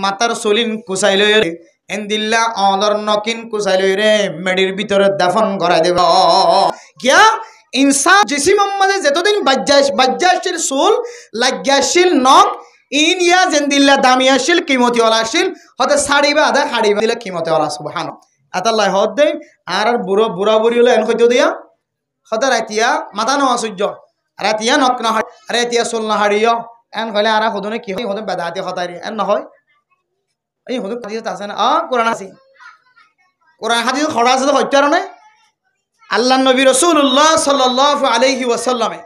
মাতার চুলিন কুচাই লই রে এন্দিল্লা অলর নকিন কুচাই লই রে মেডির ভিতরে দাফন করাই দেব কিয়া ইনসান জিসিম মাঝে যতদিন বাজ্যাশীল চুল লাগিয়াশীল নখ ইন ইয়া জেন্দিল্লা দামিয়াশীল কিমতিওয়ালা আসিল হতে সাড়িবা আধা হাড়িবা দিলে কিমতিওয়ালা সুবহান আতাল্লাহ হদ দে আর বুড়ো বুড়া বুড়ি হলে এন কইতে দিয়া হতে রাতিয়া মাথা নোয়া সূর্য রাতিয়া নক না হয় রাতিয়া চুল না হাড়িও এন হলে আর হদনে কি হয় হদন বেদাতি হতারি এন নহয় এই হদন হাদিস আছে না কোরআন আছে কোরআন হাদিস খড়া আছে তো হত্যার না আল্লাহর নবী রাসূলুল্লাহ সাল্লাল্লাহু আলাইহি ওয়াসাল্লামে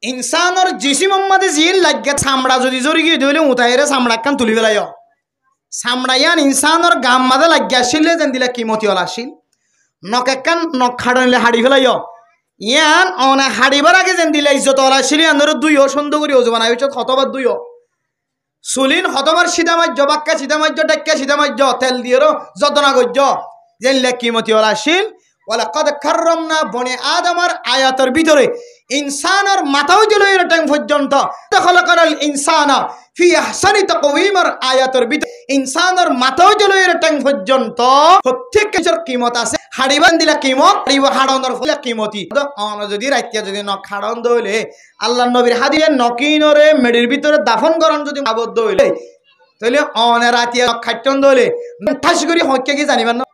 ইনসানের জিসিম মাঝে জিল লাগে চামড়া যদি জরি গিয়ে দিলে উতাইরে চামড়া কান তুলি ফেলাইও চামড়ায়ান ইনসানের গাম মাঝে লাগিয়া আসিলে যেন দিলে কিমতিওয়ালা আসিল নখ একখান নখ খাড়াইলে হাড়ি ফেলাইও ইয়ান অনে হাড়িবার আগে যেন দিলে ইজ্জতওয়ালা আসিল আন্দর দুইও সুন্দর করি ওজবান আইছত হতবার দুইও সুলিন হতবার সিধামাজ্য বাক্কা সিধামাজ্য ডাক্কা সিধামাজ্য তেল দিয়েরও যতনা গজ্য যেন কিমতিওয়ালা আসিল ওয়ালাকাদ কাররামনা বনি আদমের আয়াতের ভিতরে ইনসানের মাথা হইতে লইরা টাইম পর্যন্ত খালাকাল ইনসানা ফি আহসানি তাকওয়িমের আয়াতের ভিতরে ইনসানের মাথা হইতে লইরা টাইম পর্যন্ত প্রত্যেক কিছুর কিমত আছে হাড়িবান দিলা কিমত হাড়িব হাড়নের ফলে কিমতি অন যদি রাইতিয়া যদি নখ হাড়ন দইলে আল্লাহর নবীর হাদিয়ে নকিনরে মেডির ভিতরে দাফন করন যদি আবদ্ধ হইলে তাহলে অনে রাতিয়া নখ খাইটন দইলে ঠাস করি হক্কে কি জানিবেন না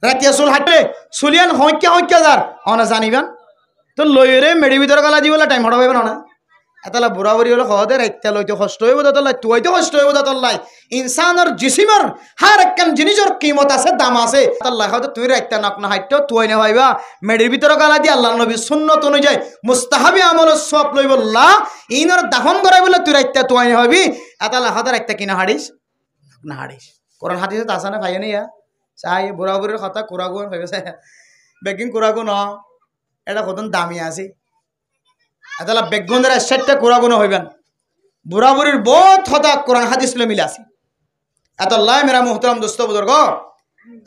রাতিয়া চুল হাঁটে চুলিয়ান হইক্যা যার অনা জানিবেন তো লইরে মেডি ভিতরে গলা দিবলে টাইম হঠাবে না এতলা বুড়া বুড়ি হলে হদে রাইত্যা লইতে কষ্ট হইব দাতলাই তুইতে কষ্ট হইব দাতলাই ইনসানের জিসিমের হার একখান জিনিসের কিমত আছে দাম আছে আল্লাহ হয়তো তুই রাইত্যা নক না হাইট তুই না ভাইবা মেডির ভিতরে গলা দি আল্লাহ নবীর সুন্নত অনুযায়ী মুস্তাহাবি আমল সব লইবল্লাহ ইনর দাফন করাই বলে তুই রাইত্যা তুই না হবি এতলা হদে রাইত্যা কিনা হাড়িস না হাড়িস কোরআন হাদিসে তা আছে না ভাই নিয়া চাই বুড়া বুড়ির কথা কুড়াগুন ভাবিছে বেগিং কুড়াগুন এটা কত দামি আছে এতলা বেগুনের 60টা কুড়াগুন হইবেন বুড়া বুড়ির বহুত হতা কোরআন হাদিস মিলে আছে এতল্লাহ মেরা মুহতারাম দোস্ত বুজুর্গ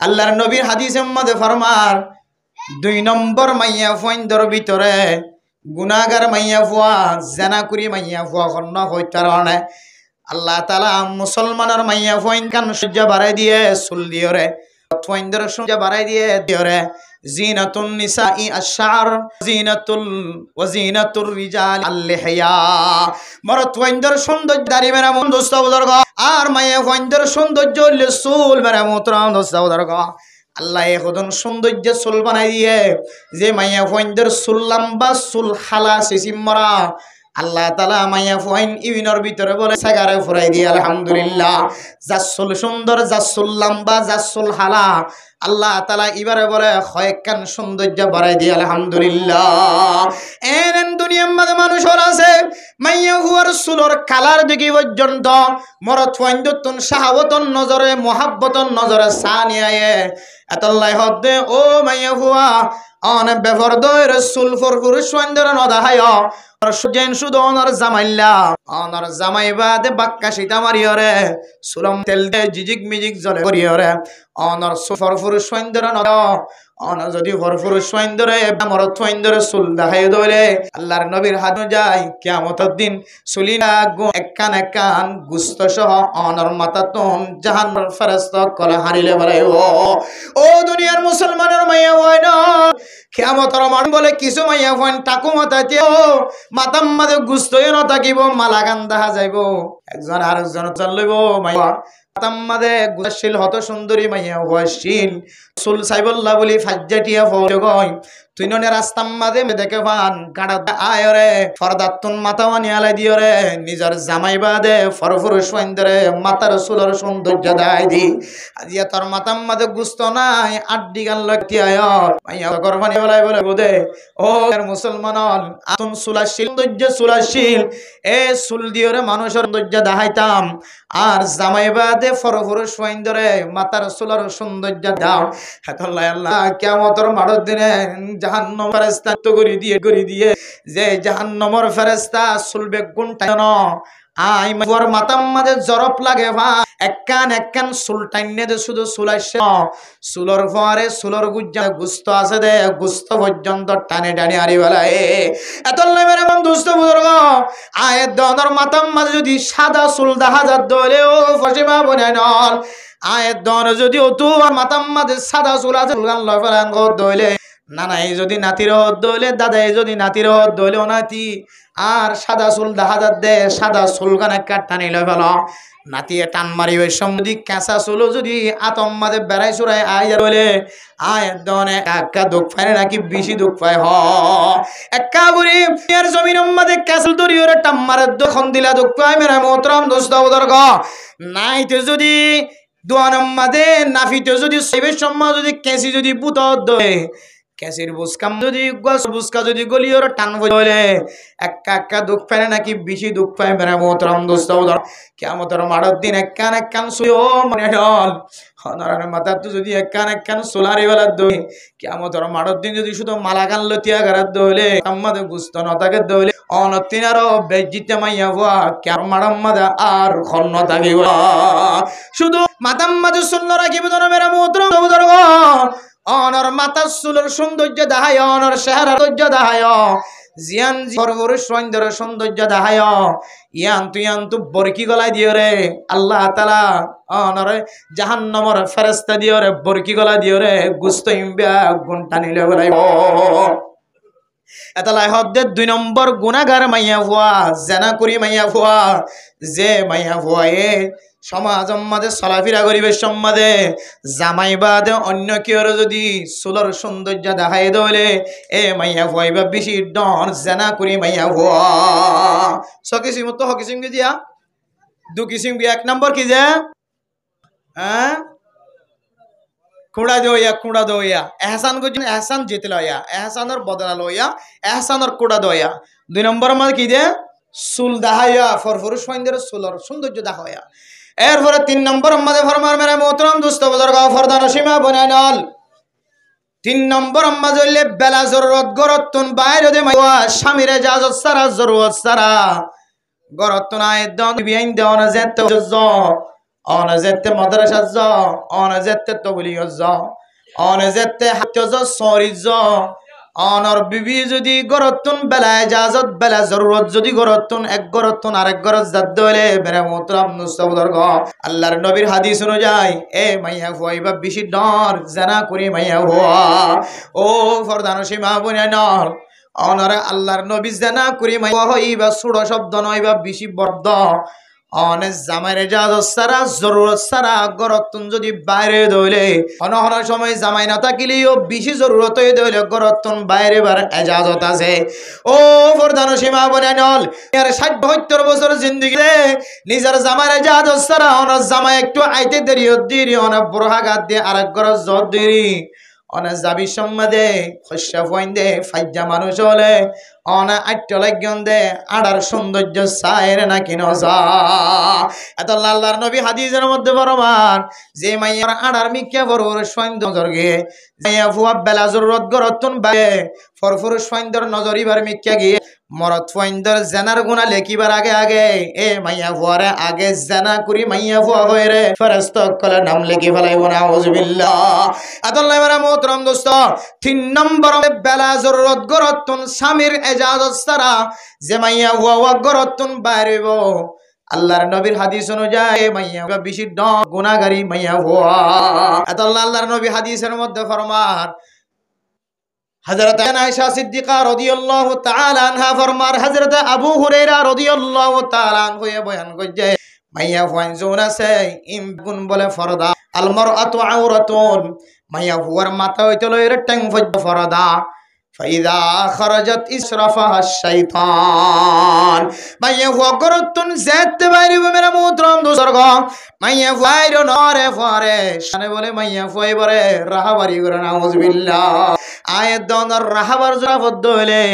আল্লাহর নবীর হাদিসের মধ্যে ফরমার দুই নম্বর মাইয়া ফুয়াইন্দর ভিতরে গুনাহগার মাইয়া ফুয়া জানাকুরি মাইয়া ফুয়া কর্ণ হইতার কারণে আল্লাহ তাআলা মুসলমানের মাইয়া ফুয়াইন কান সূর্য বাড়াই দিয়ে চুল দিয়রে ফুয়াইন্দর সূর্য বাড়াই দিয়ে দিয়রে জিনাতুন নিসাই আশ-শা'r জিনাতুর রিজাল আল-লিহয়া মরদ ফুয়াইন্দর সৌন্দর্য দাড়ি মেরা মন দোস্ত বুজুর্গ আর মাইয়া ফুয়াইন্দর সৌন্দর্য হইলে চুল মেরা মোহতরম দোস্ত বুজুর্গ আল্লাহ এখন সৌন্দর্য চুল বানাই দিয়ে যে মাইয়া ফুয়াইন্দর চুল লম্বা চুল হালা সিসিম মরা আল্লাহ তাআলা মাইয়া ফুয়াইন ইবিনর ভিতরে বলে সাগারে ফুরাই দিয়ে আলহামদুলিল্লাহ যার চুল সুন্দর যার চুল লম্বা যার চুল হালা আল্লাহ তাআলা এবারে বলে কয়েকখান সৌন্দর্য বাড়াই দিয়ে আলহামদুলিল্লাহ এন দুনিয়ার মধ্যে মানুষ আছে মাইয়া ফুয়ার চুলর কালার দেখি পর্যন্ত মরদ ফুয়াইন্দতুন শাহাওয়াতন নজরে মোহাব্বতন নজরে সানিয়ায়ে এতল্লাই হদে ও মাইয়া ফুয়া অন বেফরদয় রসুল ফরফুর সুন্দর নদাহায় সুজেন শুধু অনর জামাইল্লা অনর জামাইবাদে বাক্কা সীতা মারিয়রে সুলম তেল দে জিজিক মিজিক জলে করিয়রে অনর ফরফুর সুন্দর নদ অন যদি ফরফুর সুন্দরে মরদ সুন্দর চুল দেখাই দইলে আল্লাহর নবীর হাত যায় কিয়ামতের দিন চুলিনা একখান একখান গুস্ত সহ অনর মাথাতন জাহান্নামের ফেরেশতা কলে হারিলে বলে ও দুনিয়ার মুসলমানের মাইয়া হয় না কিয়ামতের মান বলে কিছু মাইয়া হয় টাকু মাথাতে মাতাম মাঝে গুস্তই ন থাকিব মালাগান দেখা যাইব একজন আরেকজন চলইব মাইয়া মাতাম মাঝে গুশীল হত সুন্দরী মাইয়া হওয়াশীল চুল সাইবল্লা বলি ফাজ্জাটিয়া ফগয় তুই ননে রাস্তার মাঝে দেখে পান গাড়া আয়রে ফরদাতুন মাথা আলাই দিয়রে নিজের জামাই বাদে ফরফুর সুন্দরে মাথার চুলের সৌন্দর্য দেয় দি আজিয়া তোর মাথার মাঝে গুস্ত নাই আড্ডি গান লাগতি আয় মাইয়া গরবানি বলাই বলে বোধে ও মুসলমান আতুন সুলাশীল সৌন্দর্য সুলাশীল এ চুল দিয়রে মানুষের সৌন্দর্য দেখাইতাম আর জামাই বাদে ফরফুর সুন্দরে মাথার চুলের সৌন্দর্য দাও হেতল্লাহ আল্লাহ কিয়ামতের মাঠের দিনে জাহান্নাম ফেরেশতা তো করি দিয়ে যে জাহান্নামের ফেরেশতা চুলবে গুণটা ন আই মোর মাথার মাঝে জরপ লাগে ভা একখান চুল টাইনে দে শুধু চুলাইছে চুলর পরে চুলর গুস্ত আছে দে গুস্ত পর্যন্ত টানে টানে হারি বেলায় এতল্লাই মেরে মন দুষ্ট বুজুর্গ আয়ের দনের মাথার মাঝে যদি সাদা চুল দেখা যাত দলে ও ফসিমা বনে নল আয়ের দন যদি ও তোমার মাথার মাঝে সাদা চুল আছে গান লয় ফেলান দইলে নানাই যদি নাতির হদ দইলে দাদাই যদি নাতির হদ দইলে নাতি আর সাদা চুল দেখা যাত দে সাদা চুল গানে কাটানি লয় ফেল নাতিয়ে টান মারি ওই সময় কাঁচা চুলো যদি আতম মাঝে বেড়াই চুরাই আয় বলে আয় দনে একা দুঃখ পায় নাকি বেশি দুঃখ পায় হ একা বুড়ি এর জমিনের মাঝে ক্যাসল তৈরি ওরে টাম্মারের দখন দিলা দুঃখ পায় মেরা মোহতরম দোস্ত বুজুর্গ নাইতে যদি দোয়ানের মাঝে নাফিতে যদি সেবের সম্মা যদি কেসি যদি বুত দে ক্যাসির বুসকাম যদি বুসকা যদি গলিওর টান হইলে একা দুঃখ পায় নাকি বেশি দুঃখ পায় মেরা মোহতরম দোস্ত বুজুর্গ কিয়ামতের মাঠের দিন একখান শুয়ে মনে হল হনরানের মাথার তো যদি একখান সোলারি বেলার দই কিয়ামতের মাঠের দিন যদি শুধু মালাগান লতিয়া গারার দইলে আমাদের গুস্ত নতাকে দইলে অনতিন আরো বেজিতে মাইয়া হওয়া কেন মারাম মাদা আর খন্ন থাকিব শুধু মাতাম মাঝে শূন্য রাখিব ধর মেরা মোহতরম বুজুর্গ অনর মাথার চুলের সৌন্দর্য দেখায় অনর চেহারা সৌন্দর্য দেখায় জিয়ান ফরফুর সুন্দর সৌন্দর্য দেখায় ইয়ান তু বরকি গলায় দিও রে আল্লাহ তাআলা অনরে জাহান্নামের ফেরেশতা দিও রে বরকি গলা দিও রে গুস্ত ইম্বিয়া গুণটা নিলে বলাইব এতলাই হদ্দে 2 নম্বর গুনাহগার মাইয়া ফুয়া জানা করি মাইয়া ফুয়া যে মাইয়া ফুয়ায়ে সমাজ মাঝে চলাফেরা করিবে সম্মাদে জামাই বাদে অন্য কেউ যদি চুলর সৌন্দর্য দেখাই দলে এ মাইয়া ফুয়াইবা বেশি ডন জানা করি মাইয়া ফুয়া সকিসিম তো হকিসিম কি দিয়া দু কিসিম কি 1 নম্বর কি যে হ্যাঁ কুড়া দইয়া এহসান কো এহসান জিতে লয়া এহসানের বদলা লয়া এহসানের কুড়া দইয়া 2 নম্বর মাঝে কি যে চুল দেখাইয়া ফরফুর সুন্দর চুলর সৌন্দর্য দেখাইয়া এরপরে 3 নম্বর মাঝে ফরমার মেরে মোহতরম দুস্থ বুজুর্গ ফরদান সীমা বনাইনাল 3 নম্বর মাঝে হইলে বেলা জরুরত গরতন বাইরে দে মাইয়া স্বামীর ইজাজত সারা জরুরত সারা গরতন আয় দন বিআইন দেওয়ান যেতে অন যেতে মাদ্রাসা যা অন যেতে তবলিগ যা অনে যেতে হাত্য সরিজ অনর বিবি যদি গরতুন বেলা ইজাজত বেলা জরুরত যদি গরতুন এক গরতুন আরেক গরত জাদ হইলে মেরে মোহতরম মুস্তাফদর্গ আল্লাহর নবীর হাদিস অনুযায়ী এ মাইয়া ফুয়াইবা বেশি ডর জানা করি মাইয়া হুয়া ও ফরদান সীমা বনিয়া নর অনরে আল্লাহর নবী জানা করি মাইয়া হইবা ছোট শব্দ নইবা বেশি বর্দ অনে জামাইর ইজাজত সারা জরুরত সারা গরতুন যদি বাইরে দইলে অনহন সময় জামাই না থাকিলেও বেশি জরুরত হয়ে দইলে গরতুন বাইরে বার ইজাজত আছে ও ফরদান সীমা বনানল এর 60-72 বছর জিন্দেগিতে নিজের জামাইর ইজাজত সারা অন জামাই একটু আইতে দেরি অন বুরহাগাত দিয়ে আরেক গরজ জদ দেরি অনে যাবি সম্মাদে খসা ফইন্দে ফাইজা মানুষ হলে অনা আট্টা লাগন দে আড়ার সৌন্দর্য সায়ের না কিন যা এত আল্লাহর নবী হাদিসের মধ্যে ফরমান যে মাইয়ার আড়ার মিক্কা বড়র সৌন্দর্যে মাইয়া ফুয়া বেলা জরুরত গরতুন বায়ে ফরফর সৌন্দর নজরিবার মিক্কা গিয়ে মরত ফইন্দর জানার গুনাহ লেখিবার আগে এ মাইয়া ফুয়ারে আগে জানা করি মাইয়া ফুয়া হয়ে রে ফেরেশতা কলে নাম লেখি ফেলাইব না আউযুবিল্লাহ আদাল্লাহ মেরা মোহতরম দোস্ত 3 নম্বর বেলা জরুরত গরতুন স্বামীর ইজাজত ছাড়া যে মাইয়া ফুয়া গরতুন বাইরেব আল্লাহর নবীর হাদিস অনুযায়ী মাইয়া বেশি গুনাহগারী মাইয়া ফুয়া আদাল্লাহ আল্লাহর নবী হাদিসের মধ্যে ফরমান হযরত আয়েশা সিদ্দিকা রাদিয়াল্লাহু তাআলা আনহা ফরমার হযরত আবু হুরায়রা রাদিয়াল্লাহু তাআলা আনহু বয়ান করছে মাইয়া ফুয়ান জোন আছে ইমগুন বলে ফরদা আল মারআতু আওরাতুন মাইয়া ফুয়ার মাথা হইতে লইরে ট্যাং ফরদা ফাইদা খরাজাত ইসরাফাহা শাইতান মাইয়া ফুয়া গরতুন যেতে বাইরে মেরা মুহতরম দুসর্গ মাইয়া ফুয়াইরো নরে ফরে শানে বলে মাইয়া ফুয়াই বরে রাহাবারি করে নাউযুবিল্লাহ আয়াত দনর রাহাবার জরা বদ্ধ হইলে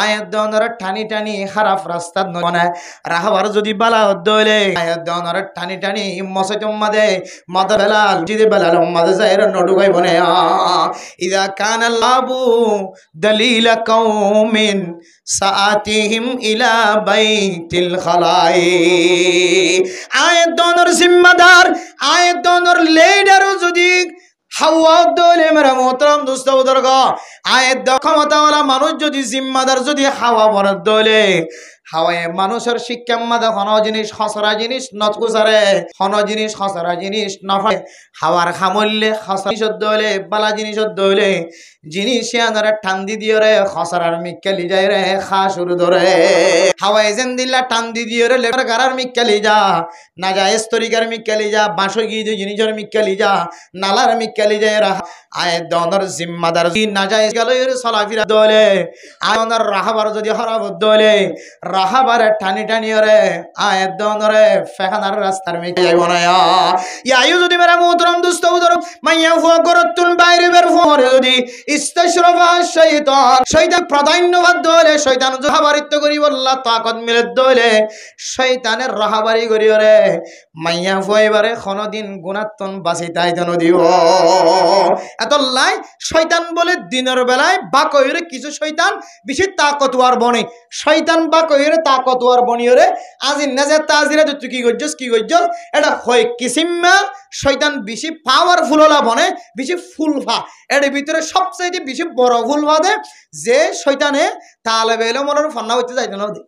আয়াত দনর টানি টানি খারাপ রাস্তা নয় রাহাবার যদি বালা হদ্দ হইলে আয়াত দনর টানি টানি মসজিদ উম্মাদে মাদা বেলাল জিদে বেলাল উম্মাদে যায়ের নডুগাই বনে ইদা কানা লাবু দলিল কওমিন সাআতিহিম ইলা বাইতিল খালাই আয়াত দনর জিম্মাদার আয়াত দনর লিডার যদি হাওয়া দলে মেরা মোহতরম দোস্ত বুজুর্গ আয়াত ক্ষমতাওয়ালা মানুষ যদি জিম্মাদার যদি হাওয়া বরাদ দলে হাওয়ায় মানুষের শিক্ষা মাদা হন জিনিস খসরা জিনিস নতকুসারে হন জিনিস খসরা জিনিস নফায় হাওয়ার খামললে খসরা জিনিস দলে বালা জিনিস দলে জিনিস আনারে ঠান্দি দিয়ে রে খসরার মিক্কালি যায় রে খা শুরু ধরে হাওয়ায় যেন দিল্লা ঠান্দি দিয়ে রে লেবার গারার মিক্কালি যা না যায় তরিকার মিক্কালি যা বাঁশো গিয়ে জিনিসের মিক্কালি যা নালার মিক্কালি যায় রা আয় দনর জিম্মাদার না যায় গেল চলাফিরা দলে আয়নার রাহাবার যদি হরাব দলে রাহাবারে টানি টানি রে আয় দনরে ফেখানার রাস্তার মিকে যাইব না ইয়ায়ু যদি মেরা মোহতরম দুস্ত বুজুর্গ মাইয়া ফুয়া গরতুন বাইরে বের ফরে যদি ইস্তাশরাফা শাইতান শয়তান প্রাধান্যবাদ দলে শয়তান রাহাবারিত্ব করি আল্লাহ তাকত মিলে দলে শয়তানের রাহাবারি করি রে মাইয়া ফুয়াইবারে কোনদিন গুনাতন বাঁচিতাই দেন দিব এত লাই শয়তান বলে দিনের বেলায় বা কইরে কিছু শয়তান বেশি তাকতওয়ার বনে শয়তান বা কইরে তাকতওয়ার বনিরে আজি নাজে তাজিরা তুই কি গজ্জস এটা হয় কিসিমা শয়তান বেশি পাওয়ারফুল হলা বনে বেশি ফুলফা এর ভিতরে সবচেয়ে বেশি বড় ফুলফা দে যে শয়তানে তালেবে ইলমের ফান্না হইতে যাইতে না দে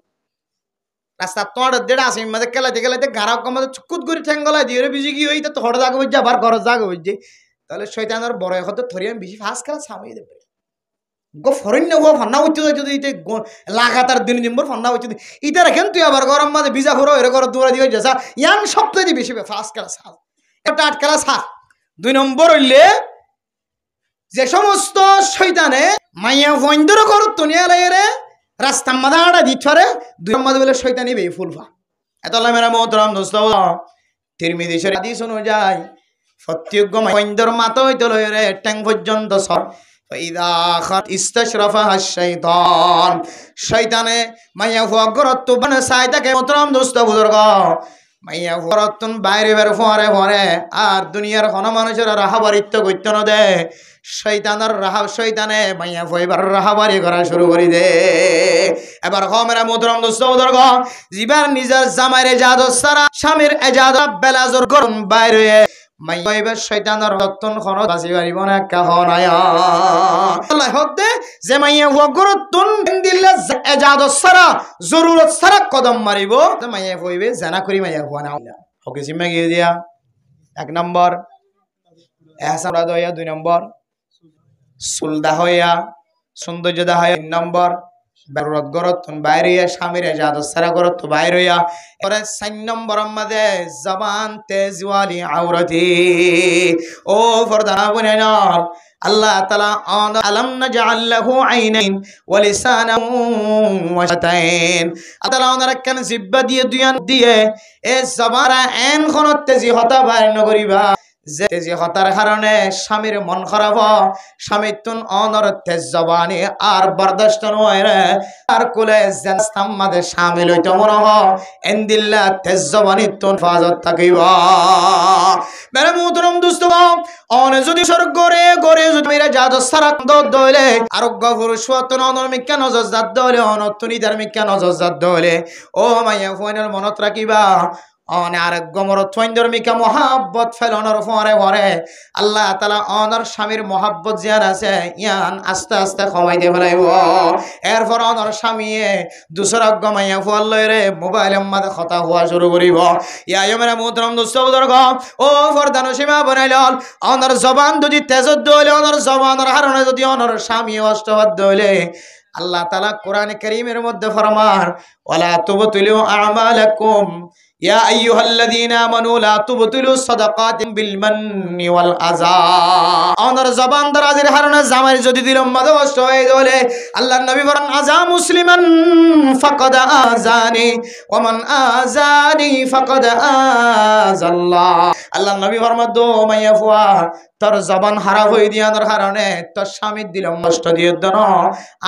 রাস্তা তোর দেড় আসে মধ্যে খেলাইতে গারাক মধ্যে চুকুত করে ঠেঙ্গলা দিয়ে বিজি কি হইতে তোর জায়গা বুঝছে আবার ঘর জায়গা বুঝছে তাহলে শয়তানের বড় হতে ধরে আমি বেশি ফাঁস খেলা সামাই দেবে গো ফরিন গো ফান্না হচ্ছে যদি লাগাতার দিন ভর ফান্না হচ্ছে ইটা রাখেন তুই আবার গরম মাঝে ভিজা ফুরো এর ঘর দৌড়া দিয়ে যা ইয়ান সপ্তাহে বেশি ফাঁস খেলা সা এটা আট খেলা সা 2 নম্বর হইলে যে সমস্ত শয়তানে মাইয়া ফইন্দর ঘর তুনিয়া লাগে রাস্তা মাদা আড়া দিছরে 2 নম্বর বলে শয়তানি বে ফুলফা এতলা মেরা মোহতরম দোস্ত তিরমিজি শরীফ হাদিস অনুযায়ী প্রত্যেক মাইন্দর মাথা হইতে লয় রে ট্যাং পর্যন্ত সর ফাইদা খাত ইস্তাশরাফাহা শাইতান শয়তানে মাইয়া ফুয়া গরত বনে সাইতাকে মোহতরম দোস্ত বুজুর্গ মাইয়া গরতন বাইরে বের ফরে আর দুনিয়ার কোন মানুষের রাহাবারিত্ব করতে না দে শয়তানে মাইয়া ফুয়াইবার রাহাবারি করা শুরু করে দে এবার মেরা মোহতরম দোস্ত বুজুর্গ জিবার নিজের জামাইরে ইজাজত সারা স্বামীর ইজাজত বেলাজর করুন বাইরে মাইয়া হইবে শয়তানের রত্তন খন বাঁচি পারিব না কাহনায়া আল্লাহ হদে যে মাইয়া হুয়া গরতুন দিলে এজাদত সারা জরুরত সারা কদম মারিব মাইয়া হইবে জানা করি মাইয়া হুয়া না ওকে জিম্মা গিয়ে দিয়া 1 নম্বর এহসান দয়া 2 নম্বর সুলদা হইয়া সৌন্দর্যদা হইয়া 3 নম্বর বেরত গরতুন বাইরে স্বামীর এজাদত সারা গরত বাইরে পরে 4 নম্বর মধ্যে জবান তেজওয়ালি আওরাতি ও ফরদানা বুনাইনা আল্লাহ তাআলা আলাম নাজআল লাহু আইনাইন ওয়া লিসানান ওয়া শাতাইন আল্লাহ ওনারা কেন জিহ্বা দিয়ে দুয়ান দিয়ে এ জবারা এন খনত তেজি হতা বাইর নগরিবা যে তেজি হতার কারণে স্বামীর মন খারাপ স্বামী তুন অনর তেজ জবানি আর বরদাস্ত নয় রে আর কোলে জাস্তাম মাদে শামিল হইতো মনে হ এন্দিল্লা তেজ জবানি তুন ফাজত থাকিবা মেরে মুহতরম দোস্ত অনে যদি স্বর্গ গরে গরে যদি মেরা জাদু সারাক দইলে আরোগ্য পুরুষ হতন অনর মিক্কা নজর জাত দইলে অনতুনি তার মিক্কা নজর জাত দইলে ও মাইয়া ফুয়ানের মনত রাখিবা অনে আরোগ্য মরত থইন্দর মিকা মহাব্বত ফেলনর ফরে ফরে আল্লাহ তাআলা অনর স্বামীর মহাব্বত জিয়ার আছে ইয়ান আস্তে আস্তে কমাই দে ফেলাইব এরপর অনর স্বামীয়ে দুসরাগ্য মাইয়া ফুয়াল লইরে মোবাইলের মধ্যে কথা হওয়া শুরু করিব ইয়া মেরা মুহতরম দোস্ত বুজুর্গ ও ফরদানো সীমা বানাইল অনর জবান যদি তেজত দইলে অনর জবানের হারণে যদি অনর স্বামী অষ্টবাদ দইলে আল্লাহ তাআলা কোরআন কারীমের মধ্যে ফরমান ওয়ালা তুবতিলু আমালাকুম ইয়া আইয়ুহাল্লাযীনা আমানু লা তুবতিলু সাদাকাতিম বিল মান্নি ওয়াল আযা অনর জবান দরাজের হারণে জামাই যদি দিলম মাদে কষ্ট হয়ে দলে আল্লাহর নবী বলেন আযা মুসলিমান ফাকাদ আযানি ওয়া মান আযানি ফাকাদ আযাল্লাহ আল্লাহর নবী ফরমাদ দো মাইয়া ফুয়া তোর জবান খারাপ হয়ে দিয়ানোর কারণে তোর স্বামীর দিলম কষ্ট দিয়ে দেন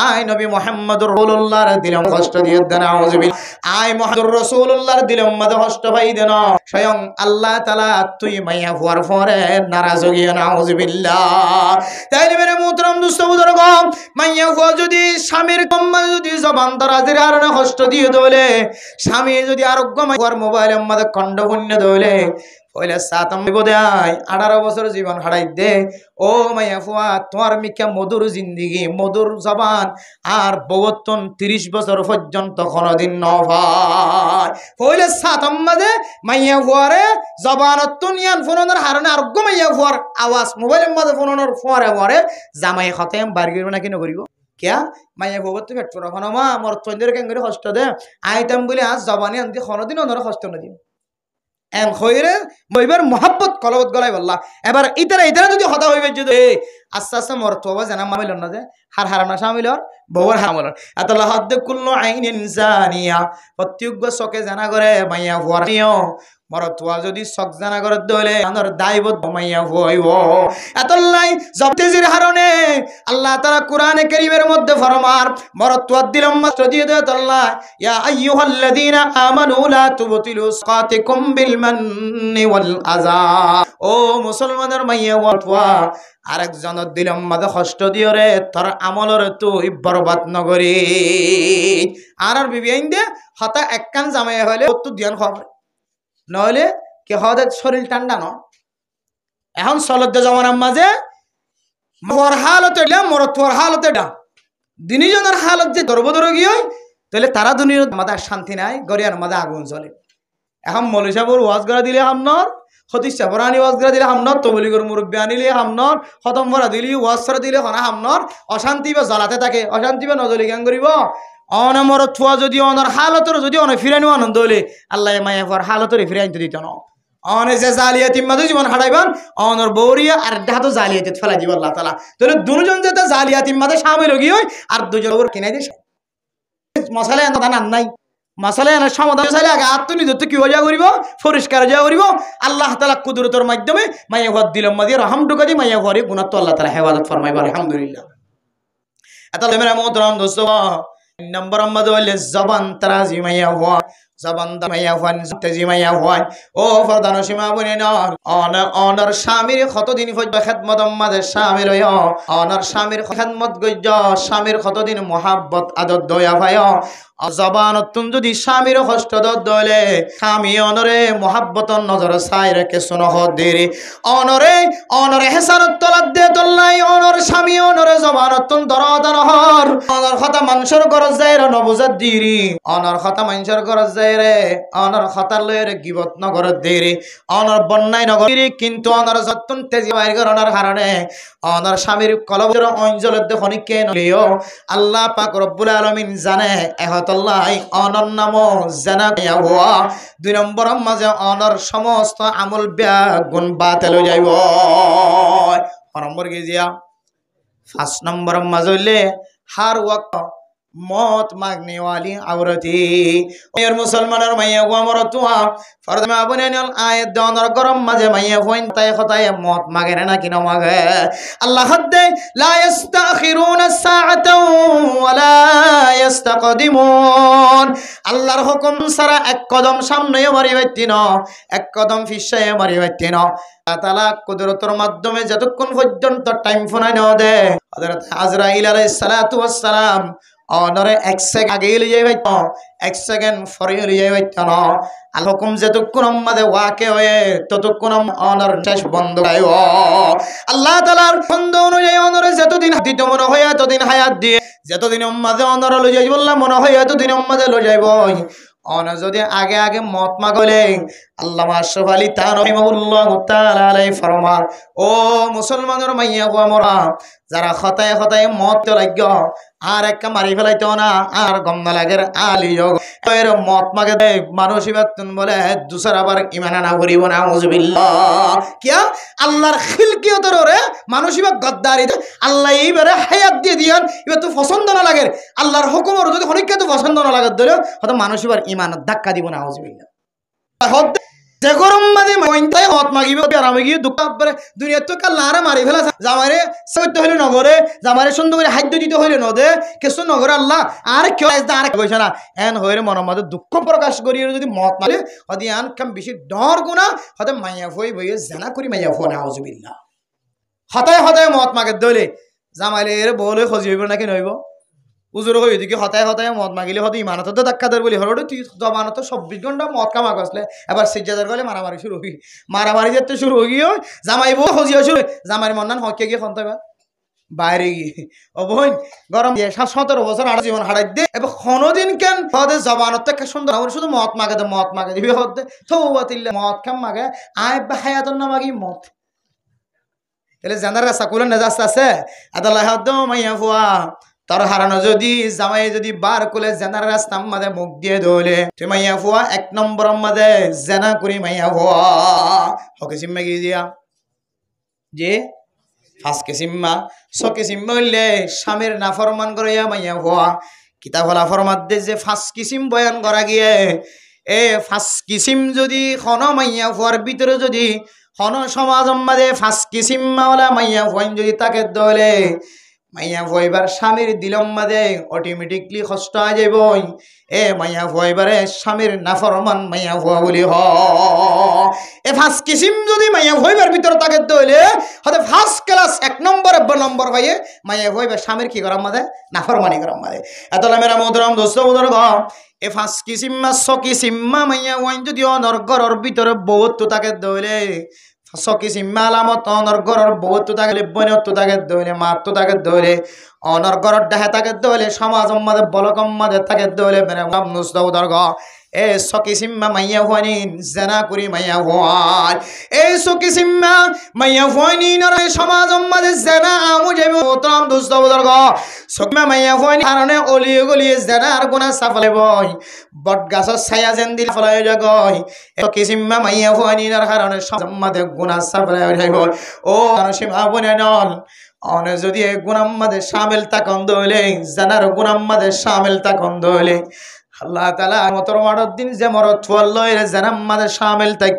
আয় নবী মুহাম্মদুর রাসূলুল্লাহর দিলম কষ্ট দিয়ে দেন আউযুবিল্লাহ আয় মুহাম্মদুর রাসূলুল্লাহর দিলম মাদে কষ্ট পাই দেন স্বয়ং আল্লাহ তাআলা তুই মাইয়া ফুয়ার পরে নারাজ হইয়া নাউযুবিল্লাহ তাইলে মেরে মুহতরম দোস্ত বুজুর্গ মাইয়া ফুয়া যদি স্বামীর কম্মা যদি জবান দরাজের কারণে কষ্ট দিয়ে দলে স্বামী যদি আরোগ্য মাইয়ার মোবাইলের মধ্যে খণ্ড পুণ্য দলে ওইলে সাতম বিপদায় 18 বছর জীবন হারাই দে ও মাইয়া ফুয়া তোমার মিকা মধুর জিন্দেগি মধুর জবান আর বগতন 30 বছর পর্যন্ত কোনদিন নভাই ওইলে সাতম মাঝে মাইয়া ফুয়ারে জবানতন ইয়ান ফোনের হারনে আরোগ্য মাইয়া ফুয়ার আওয়াজ মোবাইলের মধ্যে ফোনের ফুয়ারে ফুয়ারে জামাই খতেম বার করিব না কিন করিব क्या माइया भगत तो भेट पड़ा मा मोर तंदर के कष्ट दे आईतम बोले आज जबानी आनती कोनदिन ओनर कष्ट नदी एम खइरे मइबर मोहब्बत कलबत गলাই বললা এবার ইতারা ইতারা যদি হতা হইবে যদি আস্তে আস্তে মোর তোবা জানা মামিল না যে হার হারানা শামিলর বউর হামলর আতাল্লাহ হাদ কুল্লু আইনিন জানিয়া প্রত্যেক চকে জানা করে মাইয়া ভরিও মোর তোয়া যদি চক জানা করে দলে আনর দায়বত মাইয়া হইব আতাল্লাই জবতেজির হারনে আল্লাহ তাআলা কোরআনে কারীমের মধ্যে ফরমান মোর তোয়া দিলম মাত্র দিয়ে দে আল্লাহ ইয়া আইয়ুহাল্লাযীনা আমানু লা তুবতিলু সাকাতিকুম বিল মান্নি ওয়াল আযা ও মুসলমানের মাইয়া ওয়া আরেকজনের দিলম মাঝে কষ্ট দিও রে তোর আমলর তুই বরবাদ নগরী আর বিবি আইন দে হতা একখান জামাই হইলে তো ধ্যান খবর নহলে কে হদে শরীর ঠান্ডা ন এখন সলদ জামানার মাঝে মোর হালতে মোর তোর হালতে ডা দিনীজনের হালত যে দরবদরগী হয় তাহলে তারা দুনিয়ার মাঝে শান্তি নাই গরিয়ার মাঝে আগুন জ্বলে এখন মৌলভী সাহেবের ওয়াজ করা দিলে হামনর হতিস চাপরানি ওয়াজ করা দিলে হামনর তবলিগর মুরব্বী আনিলে হামনর খতম করা দিলি ওয়াজ করা দিলে হনা হামনর অশান্তি বা জ্বালাতে থাকে অশান্তি বা নজলি গান করিব অনমর থুয়া যদি অনর হালতর যদি অন ফিরানো আনন্দ হলে আল্লাহ মায়া ফর হালতরে ফিরাইতে দিত না অনে যে জালিয়াতি মাঝে জীবন হারাইবান অনর বৌরিয়া আর দেহাতো জালিয়াতি ফেলাই দিব আল্লাহ তাআলা তাহলে দুজন যেতে জালিয়াতি মাঝে শামিল হই হয় আর দুজন ওর কিনাই দিস মশালা এনে দান নাই মশালা এনে সমাধান চাইলে আগে আত্মনিযুক্ত কি হয়ে করিব পরিষ্কার যা করিব আল্লাহ তাআলা কুদরতের মাধ্যমে মায়া ঘর দিলম মাঝে রহম ঢুকা দি মায়া ঘরে গুনাহ তো আল্লাহ তাআলা হেফাজত ফরমাইব আলহামদুলিল্লাহ এতালে মেরা মোহতরম দোস্ত নম্বর আমাদের হইলে জবান তারাজি মাইয়া হওয়া জবান মাইয়া হওয়ান তেজি মাইয়া হওয়ান ও ফরদান সীমা বনে না অনর স্বামীর কতদিন পর্যন্ত খেদমত আমাদের স্বামীর অনর স্বামীর খেদমত গজ্জ স্বামীর কতদিন মহাব্বত আদর দয়া ভাই জবানতুন যদি স্বামীর কষ্ট দলে স্বামী অনরে মোহাব্বতন নজর চাই রেখে শুনো হদেরে অনরে অনরে হেসারত তলাত দে তল্লাই অনর স্বামী অনরে জবানতুন দরদানহর অনর কথা মানুষের গরজ যায় রে নবুজাত দিরি অনর কথা মানুষের গরজ যায় রে অনর কথা লয়ের গিবত নগর দেরি অনর বন্যায় নগর কিন্তু অনর যতন তেজি বাইর করণের কারণে অনর স্বামীর কলবের অঞ্জলের দেখনি কে নলিও আল্লাহ পাক রব্বুল আলামিন জানে এহতাল্লাহ অনর নাম জানা হওয়া 2 নম্বর মাঝে অনর সমস্ত আমল ব্যাগ গুণ বাতিল হয়ে যাইব নম্বর গিয়া 5 নম্বর মাঝে হইলে হার ওয়াক্ত मौत मांगने वाली औरती और मुसलमानर मैया हुआ मरतुआ फर्द में अपने नियल आयत दोनों गरम मजे मैया हुआ इन ताय खताय मौत मांगे ना कि ना मांगे अल्लाह हद्दे ला यस्ताखिरून साअता वला यस्तक़दिमून अल्लाहर हुकुम सारा एक कदम सामने मारी बैठी ना एक कदम पीछे मारी बैठी ना ताला कुदरतर माध्यमे যতক্ষণ পর্যন্ত টাইম ফোনাই না দে হযরত আজরাইল আলাইহিস সালাতু ওয়াস সালাম অনরে 1 সেকেন্ড আগে এলে যাইবে তো 1 সেকেন্ড পরে এলে যাইবে তো না আল হুকুম যতক্ষণ আমাদের ওয়াকে হয়ে ততক্ষণ অনর শেষ বন্ধ গায়ো আল্লাহ তাআলার বন্ধ অনুযায়ী অনরে যতদিন দিতে মনে হয় ততদিন হায়াত দিয়ে যতদিন আমাদের অনর লই যাইব বললা মনে হয় ততদিন আমাদের লই যাইব অন যদি আগে আগে মত মাগলে আল্লামা আশরাফ আলী তানভী রাহিমাহুল্লাহ তাআলা আলাইহি ফরমান ও মুসলমানের মাইয়া গো আমরা যারা খতায়ে খতায়ে মত লাগগ আর একটা মারি ফেলাইতো না আর গম না লাগের আলী যোগ এর মত মাগে দে মানসিবাতুন বলে দুসর আবার ঈমান না করিব না আউযুবিল্লাহ কিয়া আল্লাহর খিলকিয়তের ওরে মানসিবা গদ্দারি আল্লাহ এইবারে হায়াত দিয়ে দিয়ান এবার তো পছন্দ না লাগে আল্লাহর হুকুমের যদি হনিকে তো পছন্দ না লাগে ধরে হয়তো মানসিবার ঈমান ধাক্কা দিব না আউযুবিল্লাহ যে গরম মাঝে মইনতাই হত মাগিব আরামে গিয়ে দুঃখ পরে দুনিয়া তো কাল লারে মারি ফেলা জামারে সইতে হইলে নগরে জামারে সুন্দর করে খাদ্য দিতে হইলে নদে কিছু নগরে আল্লাহ আর কেউ আর কইছে না এন হইরে মনের মধ্যে দুঃখ প্রকাশ করি যদি মত মারে হদি আন কাম বেশি ডর গুনা হতে মাইয়া হই বইয়ে জানা করি মাইয়া ফোন আউযুবিল্লাহ হতায় হতায় মত মাগে দলে জামাইলে এর বলে খজি হইব নাকি নইব উজুর হই এদিকে হতায় হতায় মদ মাগিলে হতে ইমানত তো ধাক্কা দেয় বলি হলো তুই জবানত 24 ঘন্টা মদ কামা গসলে এবার সিজ্জাদার গলে মারামারি শুরু হই মারামারি যেতে শুরু হই গিয়ে জামাইবো খজিয়া শুরু জামাইর মন্নান হকে গিয়ে খন্তা বাইরে গিয়ে ও বোন গরম 17 বছর আর জীবন হারাই দে এবার কোনদিন কেন হদে জবানত থেকে সুন্দর আমার শুধু মদ মাগে দে মদ মাগে দিবি হদে তওবাতিল্লাহ মদ কাম মাগে আয় বা হায়াতুন না মাগি মদ এলে জানারা সাকুলেন নাজাস আছে আদাল্লাহ হদ মাইয়া ফুয়া তার হারানো যদি জামাই যদি বার কোলে জেনার রাস্তার মাঝে মুখ দিয়ে দোলে তুই মাইয়া ফুয়া 1 নম্বর মাঝে জেনা করি মাইয়া ফুয়া হকে সিম্মা গিয়ে দিয়া যে ফাঁসকে সিম্মা সকে সিম্মা হইলে স্বামীর নাফরমান করিয়া মাইয়া ফুয়া কিতাব হলা ফরমাত দে যে ফাঁস কিসিম বয়ান করা গিয়ে এ ফাঁস কিসিম যদি খন মাইয়া ফুয়ার ভিতরে যদি খন সমাজ মাঝে ফাঁস কিসিম্মা ওলা মাইয়া ফুয়াইন যদি তাকে দলে মাইয়া ভয়বার স্বামীর দিলম মাঝে অটোমেটিকলি কষ্ট আ যাইব এ মাইয়া ভয়বারে স্বামীর নাফরমান মাইয়া ভুয়া বলি হ এ ফার্স্ট কিসিম যদি মাইয়া ভয়বার ভিতরে তাকে দইলে হতে ফার্স্ট ক্লাস 1 নম্বর নম্বর ভাইয়ে মাইয়া ভয়বার স্বামীর কি করার মাঝে নাফরমানি করার মাঝে এতলা মেরা মোহতরম দোস্ত বুজুর্গ এ ফার্স্ট কিসিম্মা সকিসিম্মা মাইয়া ওয়াইন যদি অনর ঘরের ভিতরে বহুত তাকে দইলে সকি সিম্মা আলামত অনর ঘরের বহুত তাকে বইনত তাকে দইলে মাত তাকে দইলে অনর ঘরের দেহে তাকে দইলে সমাজ মাঝে বলকম মাঝে তাকে দইলে মেরে নুসদাউদার গ এ সকি সিম্মা মাইয়া হুয়ানিন জানা করি মাইয়া হুয়ান এ সকি সিম্মা মাইয়া হুয়ানিন আর সমাজ মাঝে জানা আমু যাইব মোহতরম দুস্তাউদার গ সকিমা মাইয়া হুয়ানি কারণে অলিয়ে গলিয়ে জানা আর গুনাহ সাফালে বই বট গাছের ছায়া যেন দিল ফলাই জগয় সকি সিম্মা মাইয়া হুয়ানিন আর কারণে সমাজ মাঝে গুনাহ সাফালে যাইব ও সীমা বনে নল অনে যদি গুনাহ মাঝে শামিল তাকন দইলে জানার গুনাহ মাঝে শামিল তাকন দইলে আল্লাহ তাআলা মতর মারদ দিন যে মরদ ফুয়াল্লয়ের জানাম মাঝে শামিল তাক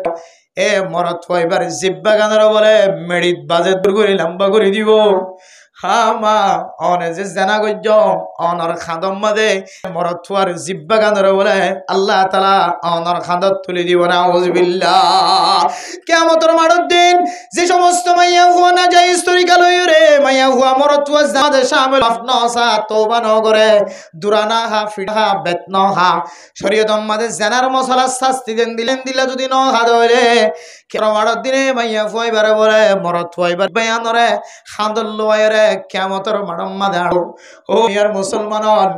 এ মরদ ফুয়াইবার জিব্বা গানের বলে মেডিত বাজে দূর করে লম্বা করে দিব হা মা অনে যে জানা গজ্জ অনর খাদম মাঝে মরদ ফুয়ার জিব্বা গানের বলে আল্লাহ তাআলা অনর খাদত তুলে দিব না আউযুবিল্লাহ কিয়ামতের মারদ দিন যে সমস্ত মাইয়া ফুয়া না যায় তরিকা লইরে মাইয়া হুয়া মরতুয়া জামাতে শামিল আফনসা তওবা ন করে দুরানা হা ফিডা বেতন হা শরীয়ত মাদে জানার মশলা শাস্তি দেন দিলা যদি ন হা দইলে কেরমার দিনে মাইয়া ফুয়াইবারে বলে মরত ফুয়াইবার বেয়ানরে খান্দল লয়রে কিয়ামতের মাডম মাদে ও ইয়ার মুসলমানন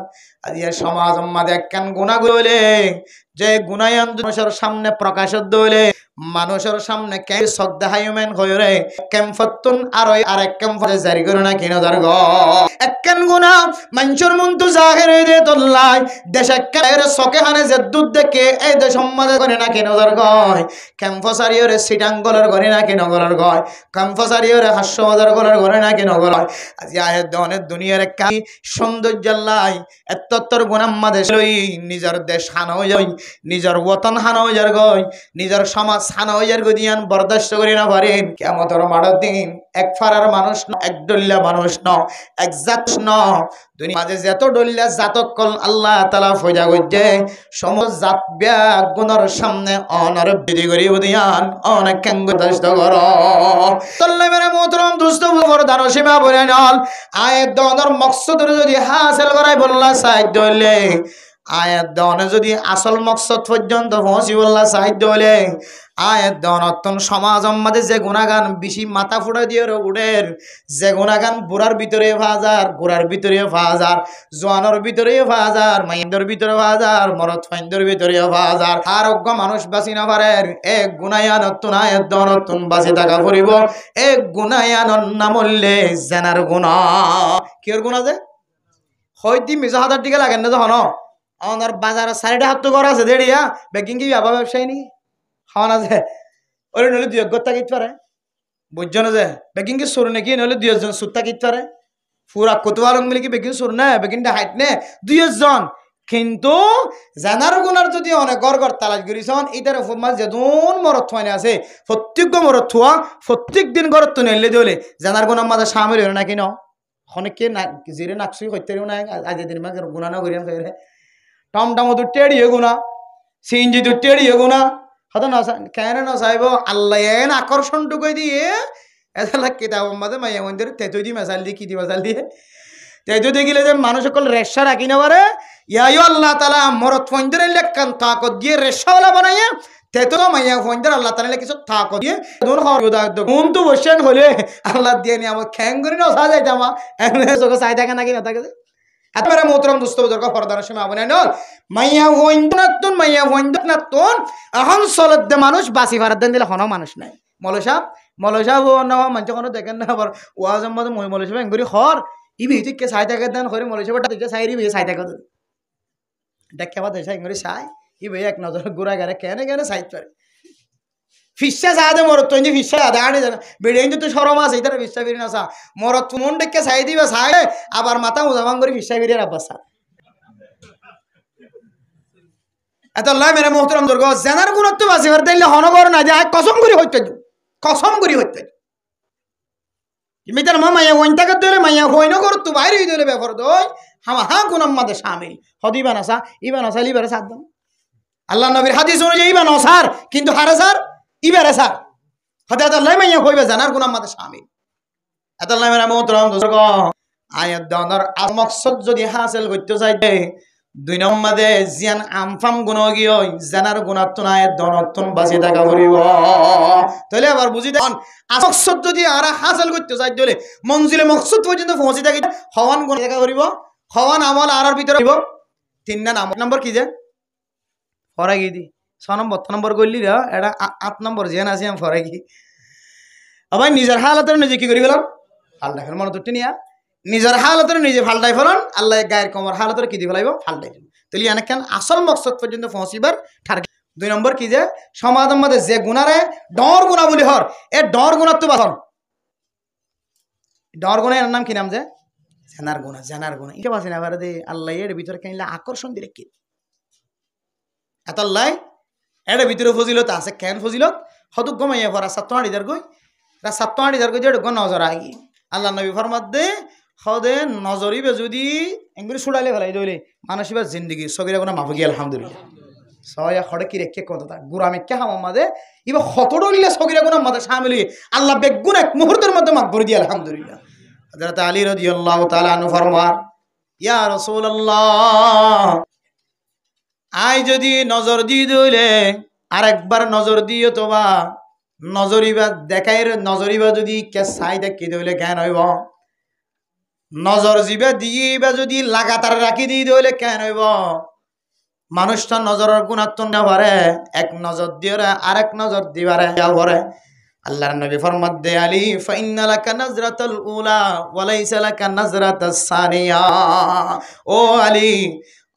আজিয়া সমাজ মাদে একখান গুনাহ গইলে যে গুনায়ান মানুষের সামনে প্রকাশত দইলে মানুষের সামনে কে শ্রদ্ধা হাইমেন হইরে কেমফতুন আরেক কেমফতে জারি করে না কিনো দরগ একখান গুনাহ মানুষের মন তো জাহির হই দে তোল্লাই দেশ একখানের সকে হানে যে দুধ দেখে এই দেশ সম্মাদে করে না কিনো দরগ কেমফসারিয়রে সিটাঙ্গলের করে না কিনো গলর গয় কেমফসারিয়রে হাস্যবাজার গলর করে না কিনো গল আজি আহে দনের দুনিয়ার কাই সৌন্দর্যল্লাই এতত্তর গুনাহ মাদে লই নিজের দেশ হানো যাই নিজের ওতন হানো যার গয় নিজের সমাজ হানো যার গদিয়ান বরদাস্ত করি না পারেন কিয়ামতের মাঠের দিন এক ফারার মানুষ ন এক ডল্লা মানুষ ন এক জাত ন দুনিয়া মাঝে যত ডল্লা জাতক কল আল্লাহ তাআলা ফয়দা গজ্জে সমস্ত জাত ব্যাগ গুণের সামনে অনর বিধি করি গদিয়ান অনেক কেঙ্গদাস্ত কর তল্লে মেরে মোহতরম দুস্ত বর দারসীমা বলে নল আয়াত দনের মকসদ যদি হাসিল করাই বললা সাহায্য হইলে আয়াত দনে যদি আসল মকসদ পর্যন্ত পৌঁছিবল্লা সাহায্য হইলে আয়াত দনতন সমাজ মাঝে যে গুণাগান বেশি মাথা ফুটা দিয়ে উঠের যে গুণাগান বুড়ার ভিতরে ফাজার গোড়ার ভিতরে ফাজার জোয়ানোর ভিতরে ফাজার মাইন্দর ভিতরে ফাজার মরদ ফাইন্দর ভিতরে ফাজার আরোগ্য মানুষ বাঁচি না পারেন এক গুণায়ানতন আয়াত দনতন বাঁচি থাকা ফুরিব এক গুণায়ানর নামলে জানার গুণা কিয়র গুণা যে হয়তো মিজা হাজার টিকা লাগেন না যখন আমার বাজারে সাইডে হাত তো করা আছে দেড়িয়া বেকিং কি ব্যাপার ব্যবসায়ী নি খাওয়া না যে ওরে নইলে দুই গত্তা কিত পারে বুঝছো না যে বেকিং কি সুর নাকি নইলে 2 জন সুত্তা কিত পারে পুরা কোতোয়ালং মিলে কি বেকিং সুর না বেকিংটা হাইট নে 2 জন কিন্তু জানার গুণার যদি অনেক গড় গড় তালাশ করিছন এইটার উপমাস যেদুন মরত থুয়ানে আছে প্রত্যেক মরত থুয়া প্রত্যেক দিন গড়ত তো নেলে দিলে জানার গুণার মাঝে সামিল হইল না কিনো অনেকে না জিরে নাকসুই হইতে না আজের দিন মাঝে গুণা না করিয়ান ফেরে টমটমো তো টেড়িয়ে গুণা সিএনজি তো টেড়িয়ে গুণা হয়তো না কেন না চাইব আল্লাহ এন আকর্ষণটুকু দিয়ে এটা কিতাব মাঝে মাইয়া মন্দির তেতুই দি মেসাল দিয়ে কি দি মেসাল দিয়ে তেতু দেখিলে যে মানুষ সকল রেশা রাখি না পারে ইয়াইও আল্লাহ তালা মরত ফন্দরের লেখান তাকত দিয়ে রেশাওয়ালা বানাইয়া তেতো মাইয়া ফন্দর আল্লাহ তালা কিছু তাকত দিয়ে কোন তো বসেন হলে আল্লাহ দিয়ে নি আমার খ্যাং করে না সা যাইতে আমার চোখে চাই থাকে নাকি না থাকে এতবারে মোহতরম দোস্ত বুজুর্গ ফরদানের সময় আপনি নল মাইয়া হইন্দনাতন মাইয়া হইন্দনাতন এখন সলদ দে মানুষ বাসি ফারাদ দেন দিলে হন মানুষ নাই মলসাব না মানুষ কোনো দেখেন না আবার ওয়াজ মধ্যে মই মলসাব এঙ্গুরি হর ইবি থেকে চাই থাকে দেন করে মলসাবটা থেকে চাই রিবি চাই থাকে দেখে বা দেশা এঙ্গুরি চাই ইবি এক নজর ঘুরা গেলে কেনে কেনে চাই পারে ফিসা সাদে মরত তো ফিসা আদে আনে জানা বেড়ে তো সরম আছে এটা ফিসা বেরিয়ে না সা মরত মন ডেকে চাই দিবে চাই আবার মাথা উজাবাং করে ফিসা বেরিয়ে রাব্বাসা এত লাই মেরে মোহতরম দুর্গ জানার গুণত্ব বাসি ভর দিলে হনগর না যায় কসম করি হইতে মিটার মাইয়া ওইনটাকে দিলে মাইয়া হইন কর তো বাইরে দিলে ব্যাপার দই হামা হা গুনাম মাদে শামিল হদিবা না সা ইবা না সালি বারে সাদ আল্লাহ নবীর হাদিস অনুযায়ী ইবা না স্যার কিন্তু হারে স্যার ইবারে স্যার হতে আল্লাহ মাইয়া হইবে জানার গুনাম মাদে শামিল এত আল্লাহ মেরে মোহতরম দুর্গ আয়াত দনর মকসদ যদি হাসিল করতে চাইতে 2 নম্বরে জিয়ান আমফাম গুণ গিয়ে জানার গুণাত্তন আয়াত দনত্তন বাঁচে থাকা করিব তাহলে আবার বুঝি দেন মকসদ যদি আর হাসিল করতে চাই দিলে মঞ্জিলে মকসদ পর্যন্ত পৌঁছে থাকি হওয়ান গুণ দেখা করিব হওয়ান আমল আর ভিতরে দিব 3 নম্বর কি যে ফরাগি দি 6 নম্বর করলি রা এটা 8 নম্বর জেন আছে আমি ফরাগি আবার নিজের হালাতের নিজে কি করি গেলাম আল্লাহ মনে তো নিয়া নিজের হালতের নিজে ফাল্টাই ফেলন আল্লাহ গায়ের কমর হালতের কি দিয়ে ফেলাইব ফাল্টাই ফেলব তাহলে এনেকেন আসল মকসদ পর্যন্ত পৌঁছিবার টার্গেট 2 নম্বর কি যে সমাজের মধ্যে যে গুণারে ডর গুণা বলি হর এ ডর গুণার তো বাসন ডর গুণা এর নাম কি নাম যে জানার গুণা এটা বাসি না পারে দে আল্লাহ এর ভিতরে কিনলে আকর্ষণ দিলে কি এত আল্লাহ এর ভিতরে ফজিলত আছে কেন ফজিলত হদুক গমাইয়া ভরা 7 গই 7 গই যে নজর আগি আল্লাহ নবী ফরমাত দে হদে নজরিবে যদি এঙ্গুরি ছুড়াইলে ফেলাই দইলে মানুষ এবার জিন্দগি সগিরা কোনো মাফুকি আলহামদুলিল্লাহ সয়া খড়ে কি রেখে কতটা গুরামে কে হাম আমাদের এবার হত ডলিলে সগিরা কোনো মাথা সামিলি আল্লাহ বেগুন এক মুহূর্তের মধ্যে মাফ করে দিয়ে আলহামদুলিল্লাহ হযরত আলী রাদিয়াল্লাহু তাআলা আনহু ফরমান ইয়া রাসূলুল্লাহ আই যদি নজর দিয়ে দিলে আরেকবার নজর দিও তোবা নজরিবা দেখাইর নজরিবা যদি কে চাই দেখি দিলে কেন হইব নজর জিবা দিবা যদি লাগাতার রাখি দিয়ে দিলে কেন হইব মানুষটা নজরের গুণাত্ম না পারে এক নজর দিয়ে আরেক নজর দিবারে পারে আল্লাহর নবী ফরমাত দে আলী ফাইন্না লাকা নাজরাতুল উলা ওয়া লাইসা লাকা নাজরাতুস সানিয়া ও আলী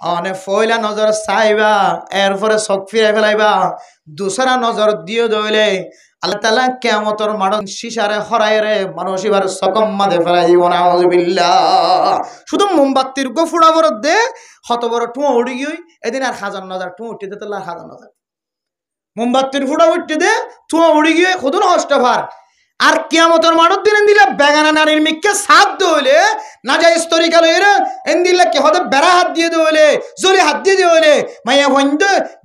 অনে ফয়লা নজর চাইবা এরপরে চোখ ফিরাই ফেলাইবা দুসরা নজর দিয়ে দইলে আল্লাহ তাআলা কিয়ামতের মাঠত শিশারে হরাইরে মানুষ এবার সকম মাঝে ফেলাই দিব নাউযুবিল্লাহ শুধু মোমবাতির গো ফুড়া বড় দে হত বড় টুঁ উড়ি গই এদিন আর হাজার নজর টুঁ উঠতে দে তাল্লা হাজার নজর মোমবাতির ফুড়া উঠতে দে টুঁ উড়ি গই খুদুন হষ্টভার আর কিয়ামতের মাঠত দিন দিলে বেগানা নারীর মিককে সাথ দইলে না যায় তরিকা লইরে এন্দিলে কি হতে বেড়া হাত দিয়ে দইলে জলি হাত দিয়ে দইলে মাইয়া বন্ধ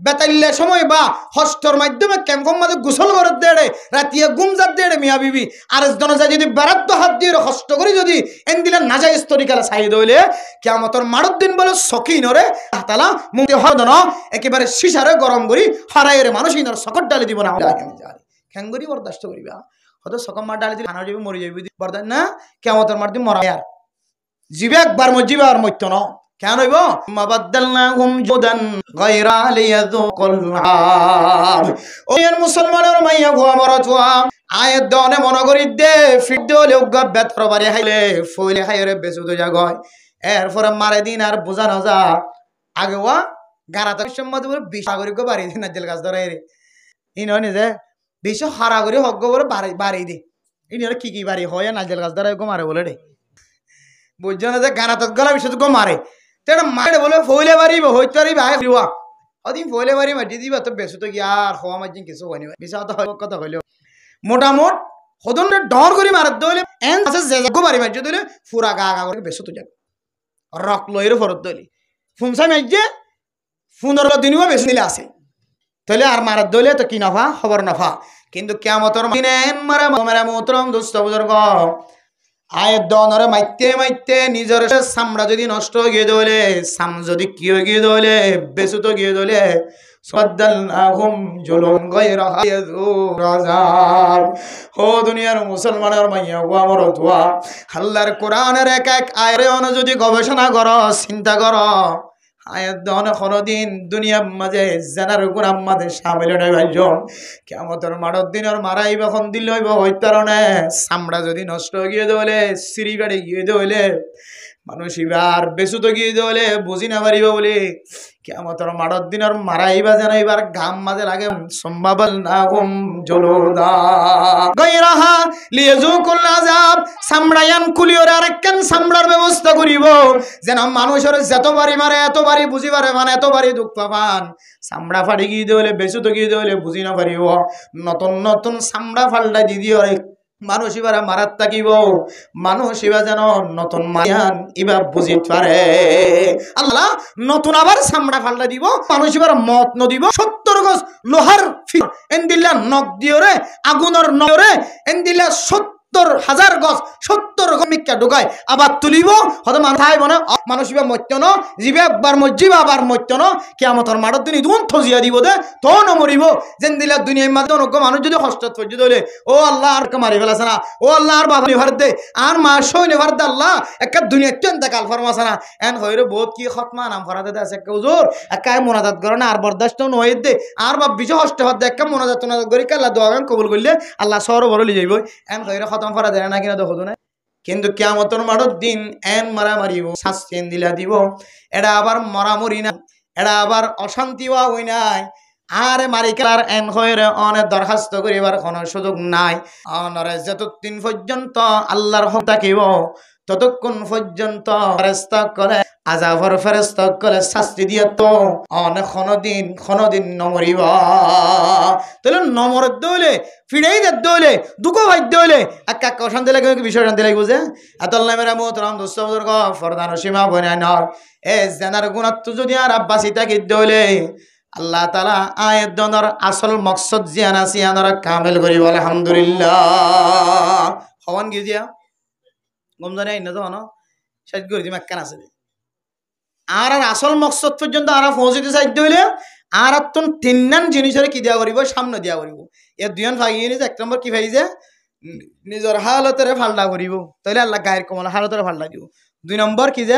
বেতাইলে সময় বা হষ্টর মাধ্যমে ক্যাম্পম মাঝে গোসল করে দেড়ে রাতিয়া গুমজাত দেড়ে মিয়া বিবি আর জন যায় যদি বেড়াত হাত দিয়ে হষ্ট করে যদি এন্দিলে না যায় তরিকালে চাই দইলে কিয়ামতের মাঠত দিন বলে সকিনরে তালা মুক্তি হদন একেবারে শিশারে গরম করি হারাইরে মানুষ ইনর সকট ডালি দিব না খ্যাঙ্গরি বরদাস্ত করিবা হয়তো সকম মার ডালি দিলে খানা যাবি মরে যাবি বরদান না কিয়ামতের মাঠ দিন মরা আর জিবে একবার মজিবে আর মইত ন কেন হইব মাবাদদালনাহুম জুদান গায়রা লিয়াযুকুল আযাব ও এর মুসলমানের মাইয়া গো আমার তোয়া আয়াত দনে মনে করি দে ফিট দলে উগা বেতর বাড়ি হাইলে ফইলে হাইরে বেজু তো জাগয় এরপরে মারে দিন আর বোঝা না যা আগে ওয়া গারাতা সম্মত বলে বিশাগরি গো বাড়ি দিন নাজেল গাছ ধরে রে ইন হনি যে বিশ হারা করে হক বলে বাড়ি দে ইনি কি বাড়ি হয় নাজেল গাছ ধরে গো মারে বলে রে বুঝছো না যে গানা তৎ গলা বিষয় গো মারে তেটা মারে বলে ফইলে বাড়িব হইতে পারিব আয় দিবা ওদিন ফইলে বাড়ি মাটি দিবা তো বেশি তো কি আর হওয়া মাঝিন কিছু হয়নি বিষা তো কথা কইলেও মোটামুট হদন ডর করে মারাত দইলে এন আছে যে গো বাড়ি মাঝে দইলে ফুরা গা গা করে বেশি তো যাবে রক লইরে ফরত দইলে ফুমসা মাঝে ফুনর দিনও বেশি দিলে আছে তাহলে আর মারাত দইলে তো কি নাফা খবর নাফা কিন্তু কিয়ামতের দিনে মারা মারা মোহতরম দোস্ত বুজুর্গ আয়ের দনরে মাইতে মাইতে নিজের চামড়া যদি নষ্ট হয়ে গিয়ে দলে সাম যদি কি হয়ে গিয়ে দলে বেসু তো গিয়ে দলে সদ্দালনাহুম জুলুম গায়রা হায়াযুরাযাব ও দুনিয়ার মুসলমানের মাইয়া গো আমার দোয়া আল্লাহর কোরআনের এক এক আয়াত যদি গবেষণা করো চিন্তা করো আয়াত দনে কোনদিন দুনিয়ার মাঝে জানার গুনাহ মাঝে শামিল নয় ভাইজন কিয়ামতের মাঠের দিনের মারাই যখন দিল হইব ওই কারণে চামড়া যদি নষ্ট হয়ে গিয়ে দলে সিঁড়ি বেড়ে গিয়ে দলে মানুষ এবার বেশু তো গিয়ে দলে বুঝি না পারিব বলে কিয়ামতের মাঠের দিনের মারাইবা যেন এবার গাম মাঝে লাগে সম্ভাবনাহুম জুলুদা গায়রাহা লিয়াযুকুল আযাব সামড়ায়ান কুলিয়র আরেকখান সামড়ার ব্যবস্থা করিব যেন মানুষের যত বাড়ি মারে এত বাড়ি বুঝি পারে মানে এত বাড়ি দুঃখ পান চামড়া ফাটি গিয়ে দলে বেশু তো গিয়ে দলে বুঝি না পারিব নতুন নতুন চামড়া ফাল্টা দি দিও মানুষ এবার মারাত থাকিব মানুষ এবার যেন নতুন মায়ান এবার বুঝি পারে আল্লাহ নতুন আবার চামড়া ফাল্টা দিব মানুষ এবার মত নদিব 70 গজ লোহার এন্দিল্লা নখ দিও রে আগুনের নরে এন্দিল্লা 70,000 গজ 70 গজ মিক্কা ঢুকায় আবার তুলিব হয়তো মানুষ খাইব না মানুষ এবার মরত ন জিবে একবার মজিব আবার মরত ন কিয়ামতের মাঠের দিন ইদুন থজিয়া দিব দে তো নমরিব যেন দিলা দুনিয়ার মাঝে অনেক মানুষ যদি কষ্ট সহ্য দলে ও আল্লাহ আর মারি ফেলাছে না ও আল্লাহ আর বাবা নিভার দে আর মা সই নিভার দে আল্লাহ একটা দুনিয়া কেন কাল ফরমাছে না এন হইরে বহুত কি খতমা নাম ফরাতে আছে একটা হুজুর একাই মোনাজাত করে না আর বরদাস্ত নয় দে আর বাপ বিজয় কষ্ট হতে একটা মোনাজাত করি আল্লাহ দোয়া কবুল করলে আল্লাহ সর বড় লি যাইব এন হইরে খতম ফরা দেয় না কিনা দেখো না কিন্তু কিয়ামতের মাঠের দিন এন মারামারিব শাস্তি দিলা দিব এটা আবার মরামরি না এটা আবার অশান্তি হই নাই আর মারিকার এন হয়ে অনেক দরখাস্ত করিবার কোনো সুযোগ নাই অনরে যতদিন পর্যন্ত আল্লাহর হক থাকিব ততক্ষণ পর্যন্ত ফেরেশতা করে আযাবর ফেরেশতা করে শাস্তি দিয়ে তো অনেক কোনদিন নমরিব তাহলে নমর দইলে ফিরেই দইলে দুঃখ ভাই দইলে একা অশান্তি লাগে বিষয় শান্তি লাগবে যে আতাল্লাহ মেরা মোহতরম দোস্ত বুজুর্গ ফরদান সীমা বনায়নর এ জানার গুণাত্ম যদি আর আব্বাসি থাকি দইলে আল্লাহ তাআলা আয়াত দনর আসল মকসদ জিয়ানা সিয়ানর কামেল করিব আলহামদুলিল্লাহ হওয়ান গিজিয়া গমজানি আইন তো না শেষ করে দিম একখান আছে আর আসল মকসদ পর্যন্ত আর পৌঁছতে চাইতে হইলে আর তুন তিননান জিনিসের কি দেওয়া করিব সামনে দেওয়া করিব এর দুজন ভাগিয়ে নিয়ে এক নম্বর কি ভাই যে নিজের হালতেরে ফাল্টা করিব তাহলে আল্লাহ গায়ের কমল হালতেরে ফাল্টা দিব 2 নম্বর কি যে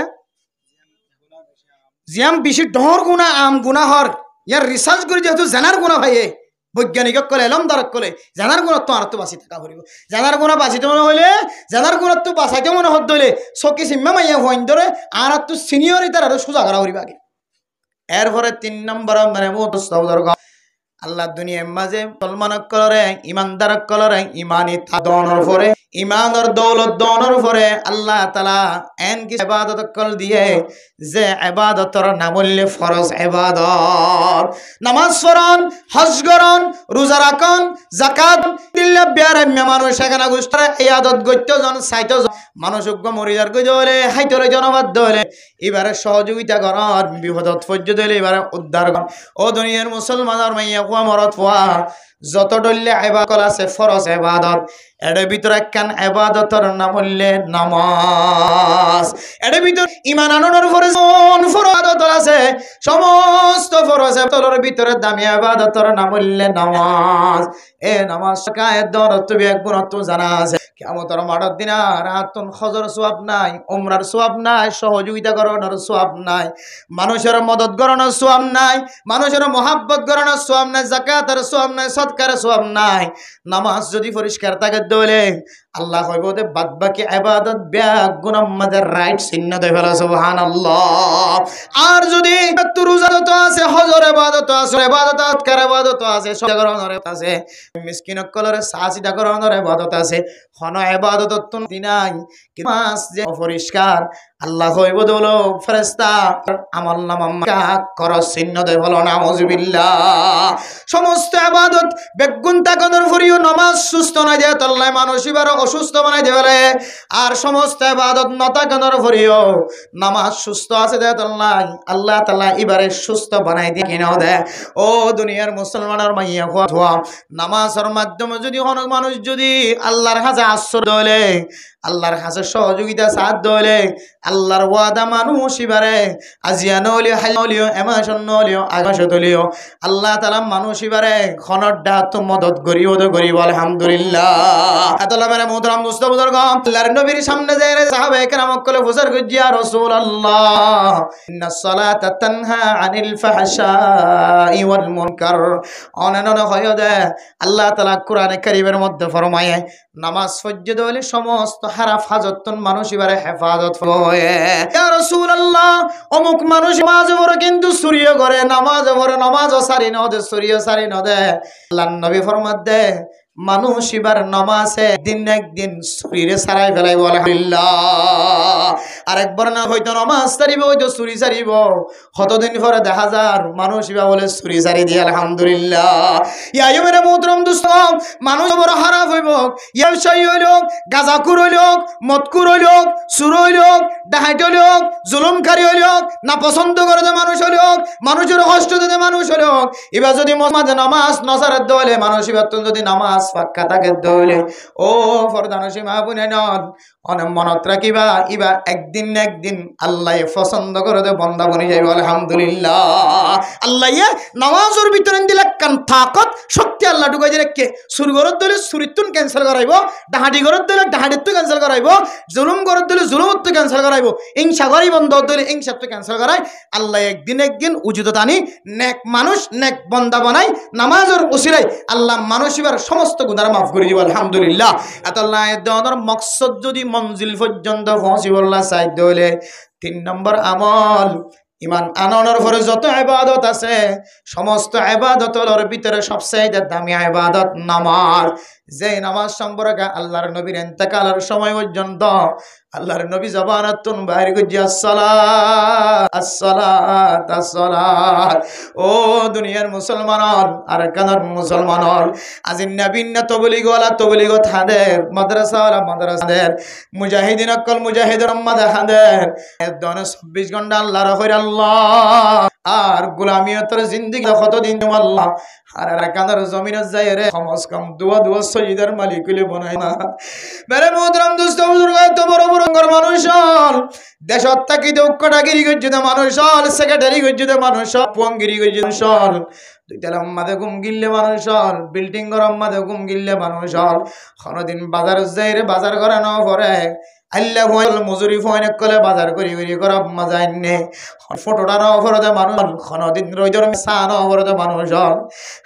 জিয়াম বেশি ডর গুণা আম গুণা হর ইয়ার রিসার্চ করে যেহেতু জানার গুণা ভাইয়ে বৈজ্ঞানিক কলে এলম দ্বারক কলে জানার গুণত্ব আর তো বাঁচি থাকা করিব জানার গুণা বাঁচিতে মনে হইলে জানার গুণত্ব বাঁচাইতে মনে হত হইলে চকি সিম্মা মাইয়া হইন ধরে আর তো সিনিয়রিটার আরো সোজা করা করিব আগে এরপরে 3 নম্বর মানে আল্লাহ দুনিয়ার মাঝে মুসলমান কলরে ইমানদার কলরে ইমানি দনর পরে ইমানর দৌলত দনর পরে আল্লাহ তাআলা এন কি ইবাদত কল দিয়ে যে ইবাদতর নাম হইলে ফরজ ইবাদত নামাজ পড়ন হজ করন রোজা রাখন যাকাত দিলে বিয়ারে মানুষ এখানে গুস্তরে ইবাদত গইতো জন সাইতো মানুষ উগ্র মরিদার কইতে হলে হাইতরে জনবাদ হলে এবারে সহযোগিতা করন বিপদত পর্যন্ত হলে এবারে উদ্ধার করন ও দুনিয়ার মুসলমানের মাইয়া কুয়া মরত ফুয়া যত ডললে ইবাদত আছে ফরজ ইবাদত এর ভিতর একখান ইবাদতের নাম হইলে নামাজ এর ভিতর ঈমান আননের পরে কোন ফরজ আছে সমস্ত ফরজ ইবাদতের ভিতরে দামি ইবাদতের নাম হইলে নামাজ এ নামাজ কায়ে দরত বিয়ে গুণত্ব জানা আছে কিয়ামতের মাঠের দিন রাতুন হজর সওয়াব নাই উমরার সওয়াব নাই সহযোগিতা করানোর সওয়াব নাই মানুষের মদত করানোর সওয়াব নাই মানুষের মহব্বত করানোর সওয়াব নাই যাকাতের সওয়াব নাই সদকার সওয়াব নাই নামাজ যদি পরিষ্কার থাকে দলে আল্লাহ কইব যে বাদবাকি ইবাদত ব্যাগ গুনাহ আমাদের রাইট চিহ্ন দেয় ফেলা সুবহানাল্লাহ আর যদি রোজা তো আছে হজর ইবাদত আছে ইবাদত কার ইবাদত আছে সদকা করানোর আছে মিসকিন কলরে সাজিদা করানোর ইবাদত আছে কোন ইবাদত তো নাই নামাজ যে পরিষ্কার আল্লাহ কইব দলো ফেরেশতা আমলনামা কর চিহ্ন দেয় বলো নাউযুবিল্লাহ সমস্ত ইবাদত বেগুন তাকনের ফরিও নামাজ সুস্থ না দেয় আল্লাহ মানুষ এবার অসুস্থ বানাই দেবে আর সমস্ত ইবাদত নতাকনের ফরিও নামাজ সুস্থ আছে দেয় আল্লাহ আল্লাহ তাআলা এবারে সুস্থ বানাই দিয়ে কিনাও দেয় ও দুনিয়ার মুসলমানের মাইয়া হওয়া নামাজের মাধ্যমে যদি অনেক মানুষ যদি আল্লাহর কাছে আশ্রয় দলে আল্লাহর কাছে সহযোগিতা সাথ দলে আল্লাহর ওয়াদা মানুষ এবারে আজিয়ানলিও হাইলিও এমাশনলিও আগাশতলিও আল্লাহ তাআলা মানুষ এবারে খনডা তো মদত গরিব আলহামদুলিল্লাহ আতাল্লাহ মানে মুহতারাম দোস্ত বুজুর্গ আল্লাহর নবীর সামনে যায় সাহাবায়ে কেরাম কলে ফুসার গিয়া রাসূলুল্লাহ ইন্নাস সালাতা তানহা আনিল ফাহশাই ওয়াল মুনকার অননন হয়দে আল্লাহ তাআলা কোরআনে কারীমের মধ্যে ফরমায়ে নামাজ ফজ্জদ হলে সমস্ত হারাফ হাজতন মানুষ এবারে হেফাজত হয় ইয়া রাসূলুল্লাহ অমুক মানুষ নামাজ পড়ে কিন্তু চুরিও করে নামাজ পড়ে নামাজও সারি না দে চুরিও সারি না দে আল্লাহর নবী ফরমাত দে মানুষ এবার নামাজে একদিন চুরিরে সারাই ফেলাইব আলহামদুলিল্লাহ আরেকবার না হয়তো নামাজ সারিব হয়তো চুরি সারিব কতদিন পরে দেখা যার মানুষ এবার বলে চুরি সারি দিয়ে আলহামদুলিল্লাহ ইয়া মেরে মুহতারাম দোস্ত মানুষ বড় খারাপ হইব ইয়া বিষয় হইল গাঁজাখুর হইল মদখুর হইল চুর হইল ডাকাইত হইল জুলুমকারী হইল না পছন্দ করে যে মানুষ হইল মানুষের কষ্ট দিতে মানুষ হইল এবার যদি মাঝে নামাজ নসারের দলে মানুষ এবার যদি নামাজ ফাঁকা থাকে দলে ও ফরদানসী মাহবুনে নন অনেক মনত রাখিবা ইবা একদিন না একদিন আল্লাহ পছন্দ করে দে বন্দা বনি যাইব আলহামদুলিল্লাহ আল্লাহ নামাজের ভিতরে দিলে কান তাকত শক্তি আল্লাহ ঢুকাই দিয়ে রেখে সুরগরত দলে সুরিতুন ক্যান্সেল করাইব ডাহাডি গরত দলে ডাহাডিত্ব ক্যান্সেল করাইব জুলুম গরত দলে জুলুমত্ব ক্যান্সেল করাইব ইংসা গরি বন্ধ দলে ইংসাত্ব ক্যান্সেল করাই আল্লাহ একদিন উজুত টানি নেক মানুষ নেক বন্দা বানাই নামাজের উসিলাই আল্লাহ মানুষ এবার সমস্ত গুনাহ মাফ করে দিব আলহামদুলিল্লাহ আল্লাহ দনের মকসদ যদি মঞ্জিল পর্যন্ত পৌঁছিবল্লা চাইতে হলে 3 নম্বর আমল ইমান আননের পরে যত ইবাদত আছে সমস্ত ইবাদতের ভিতরে সবচেয়ে দামি ইবাদত নামাজ যে নামাজ সম্পর্কে আল্লাহর নবীর ইন্তেকালের সময় পর্যন্ত আল্লাহর নবী জবানাতুন বাইর কইয়া আসসালাত আসসালাত আসসালাত ও দুনিয়ার মুসলমান আর কানার মুসলমান আজি নবীনা তবলিগ ওয়ালা তবলিগ থাদের মাদ্রাসা ওয়ালা মাদ্রাসাদের মুজাহিদিন অকল মুজাহিদুর মাদাহাদের দন 24 ঘন্টা আল্লাহর হইর আল্লাহ আর গোলামিয়তের জিন্দেগি কতদিন আল্লাহ আর কানার জমিনে যায় রে কমস কম দুয়া সজিদার মালিক হইলে বনাই না মেরে মুহতারাম দোস্ত বুজুর্গ এত বড় বড় নম্বর মানুষ হল দেশত থাকি দক্ষটাগিরি গজ্জিত মানুষ হল সেক্রেটারি গজ্জিত মানুষ হল পুয়াঙ্গিরি গজ্জিত মানুষ হল দুইতলা মাঝে ঘুম গিললে মানুষ হল বিল্ডিং গরম মাঝে ঘুম গিললে মানুষ হল কোনদিন বাজার যাই রে বাজার করে ন পরে আল্লাহ মজুরি ফোন কলে বাজার করি করি করা মজা নে ফটোটা ন ফরতে মানুষ কোনদিন রইদর চা ন ফরতে মানুষ হল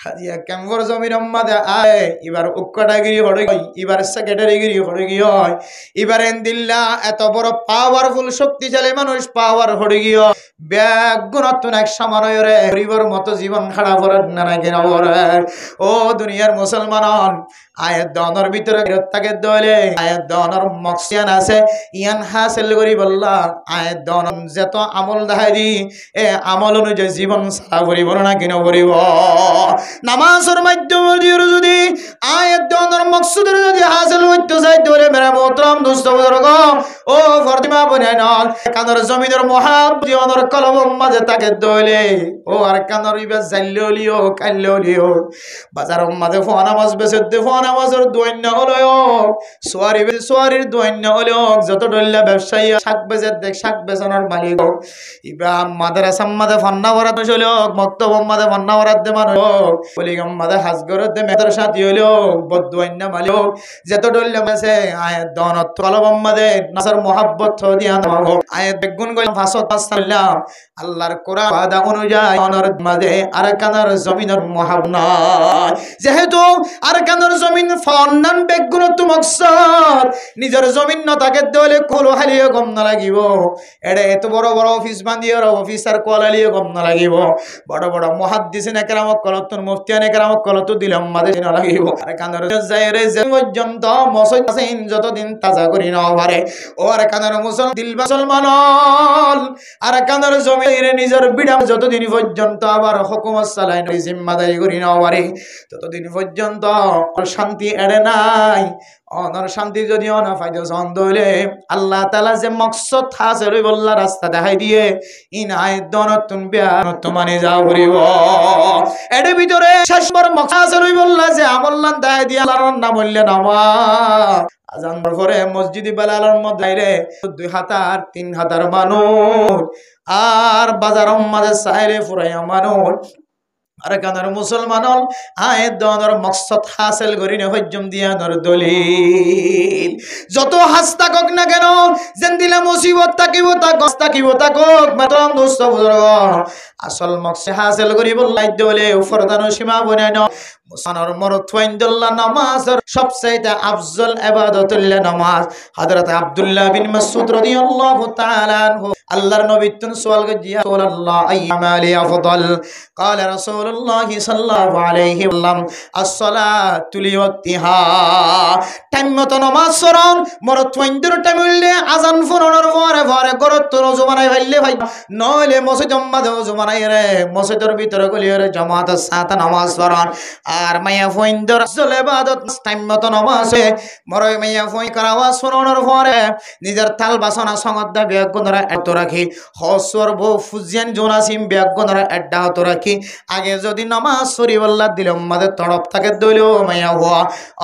হাজিয়া ক্যাম্পর জমির মাঝে আয় এবার উক্কটাগিরি হড়ে গই এবার সেক্রেটারিগিরি হড়ে গিয়ে হয় এবার এন্দিল্লা এত বড় পাওয়ারফুল শক্তিশালী মানুষ পাওয়ার হড়ে গিয়ে ব্যাগ গুণাত্ম এক সামান্য রে গরিবর মতো জীবন খারাপ করে না কেন ও দুনিয়ার মুসলমান আয়াত দনের ভিতরে তাকে দলে আয়াত দনের মকসিয়ান আছে ইয়ান হাসিল করি বললা আয়াত দন যত আমল দেখাই দি এ আমল অনুযায়ী জীবন সারা করিব না কেন করিব নামাজের মাধ্যমে যদি আয়াত দনের মকসুদের যদি হাসিল হইতে চাই তাহলে মেরা মোহতরম দোস্ত বুজুর্গ ও ফাতিমা বনাই নল কানের জমিনের মহাব্বত অনর কলম মাঝে তাকে দলে ও আর কানের ইবা জাল্লিও কাল্লিও বাজার মাঝে ফোন নামাজ বেসে ফোন নামাজের দৈন্য হলো সোয়ারির দৈন্য হলো যত ডল্লা ব্যবসায়ী শাক বেচে দেখ শাক বেচানোর মালিক ইবা মাদ্রাসা মাঝে ফন্না ভরাত হলো মক্তব মাঝে ফন্না ভরাত দে মানুষ পলিগম মাঝে হাজগরত দে মেদর সাথী হলো বদদৈন্য মালিক যত ডল্লা বেচে আয়াত দনত কলম মাঝে নাসার মোহাব্বত দিয়া নাও আয়াত বেগুন গই ফাসত পাসাল্লাহ আল্লাহর কোরআন ওয়াদা অনুযায়ী অনর মাঝে আর কানার জমিনের মোহাব্বত যেহেতু আর কানার জমিন ফন্নান বেগুনত মকসদ নিজের জমিন ন তাকে দলে কোলো হালিয়ে গম না লাগিব এডে এত বড় বড় অফিস বান্ধিয়ে অফিসার কোলালিয়ে গম না লাগিব বড় বড় মুহাদ্দিসিন একরামক কলতুন মুফতিয়ান একরামক কলতু দিলাম মাঝে না লাগিব আর কানার জায়রে যে পর্যন্ত মসজিদ আছেন যতদিন তাজা করি না পারে ও আর কানার মুসলমান আর কানার জমিনে নিজের বিড়া যতদিন পর্যন্ত আবার হুকুমত চালাই না জিম্মাদারি করি না পারে ততদিন পর্যন্ত শান্তি এড়ে নাই অনর শান্তি যদি অনা ফাইদা সন্দলে আল্লাহ তাআলা যে মকসদ আছে রই বল্লা রাস্তা দেখাই দিয়ে ইনায় দনতুন বিয়ানত মানে যাও করিব এর ভিতরে শেষবার মকসদ আছে রই বল্লা যে আমল্লান দেখাই দিয়ে আল্লাহর নাম বললে নামাজ আজান পরে মসজিদে বেলালের মধ্যে রে 2,000 3,000 মানুষ আর বাজারের মাঝে সাইরে ফুরাইয়া মানুষ আর কানার মুসলমান আয়াত দনের মকসদ হাসিল করি না হজ্জম দিয়া নর দলিল যত হাসতা কক না কেন যেন দিলা মুসিবত তাকিব তা গস্ত তাকিব তা কক মাতরম দোস্ত বুজুর্গ আসল মকসদ হাসিল করি বললাই দলে ফরদান সীমা বনে না মুসলমানের মরতওয়াইন্দুল্লাহ নামাজের সবচেয়ে আফজল ইবাদতুল্লাহ নামাজ হযরত আব্দুল্লাহ বিন মাসউদ রাদিয়াল্লাহু তাআলা আনহু আল্লাহর নবী তুন সওয়াল গজিয়া রাসূলুল্লাহ আইয়ামালি আফদল قال رسول الله صلى الله عليه وسلم الصلاه لوقتها টাইম মতো নামাজ পড়ন মরতওয়াইন্দুর টাইম হইলে আজান ফোরনের পরে পরে গরত রোজু বানাই ফেললে ভাই নইলে মসজিদ মাঝে ওযু বানাই রে মসজিদের ভিতরে গলিয়ে রে জামাতের সাথে নামাজ পড়ন আর মাইয়া ফইন্দর আসল ইবাদত টাইম মতো নামাজে মরই মাইয়া ফই করা আওয়াজ শোনানোর পরে নিজের থাল বাসনা সংগত ব্যাগ গনরা এত রাখি হসর বউ ফুজিয়ান জোনাসিম ব্যাগ গনরা এড্ডা হতো রাখি আগে যদি নামাজ পড়ি বল্লা দিলাম মাঝে তড়প থাকে দইলো মাইয়া হওয়া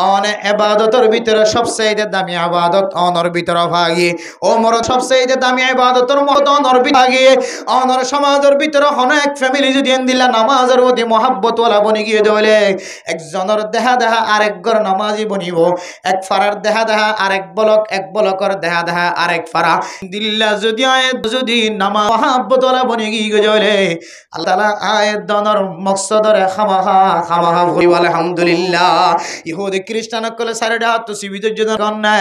অন ইবাদতের ভিতরে সবচেয়ে দামি ইবাদত অনর ভিতরে ভাগি ও মর সবচেয়ে দামি ইবাদতের মত অনর ভাগি অনর সমাজের ভিতরে অনেক ফ্যামিলি যদি দিলা নামাজের প্রতি মহব্বত ওয়ালা বনি গিয়ে দইলে একজনের দেহা দেহা আরেক ঘর নামাজি বনিব এক ফারার দেহা দেহা আরেক বলক এক বলকর দেহা দেহা আরেক ফারা দিল্লা যদি আয়াত যদি নামাজ মহব্বত ওয়ালা বনি গিয়ে জলে আল্লাহ তাআলা আয়াত দনর মকসদর খামাহা হইব আলহামদুলিল্লাহ ইহুদি খ্রিস্টান কলে সারেডা তো সিবিদের জন্য কন্যা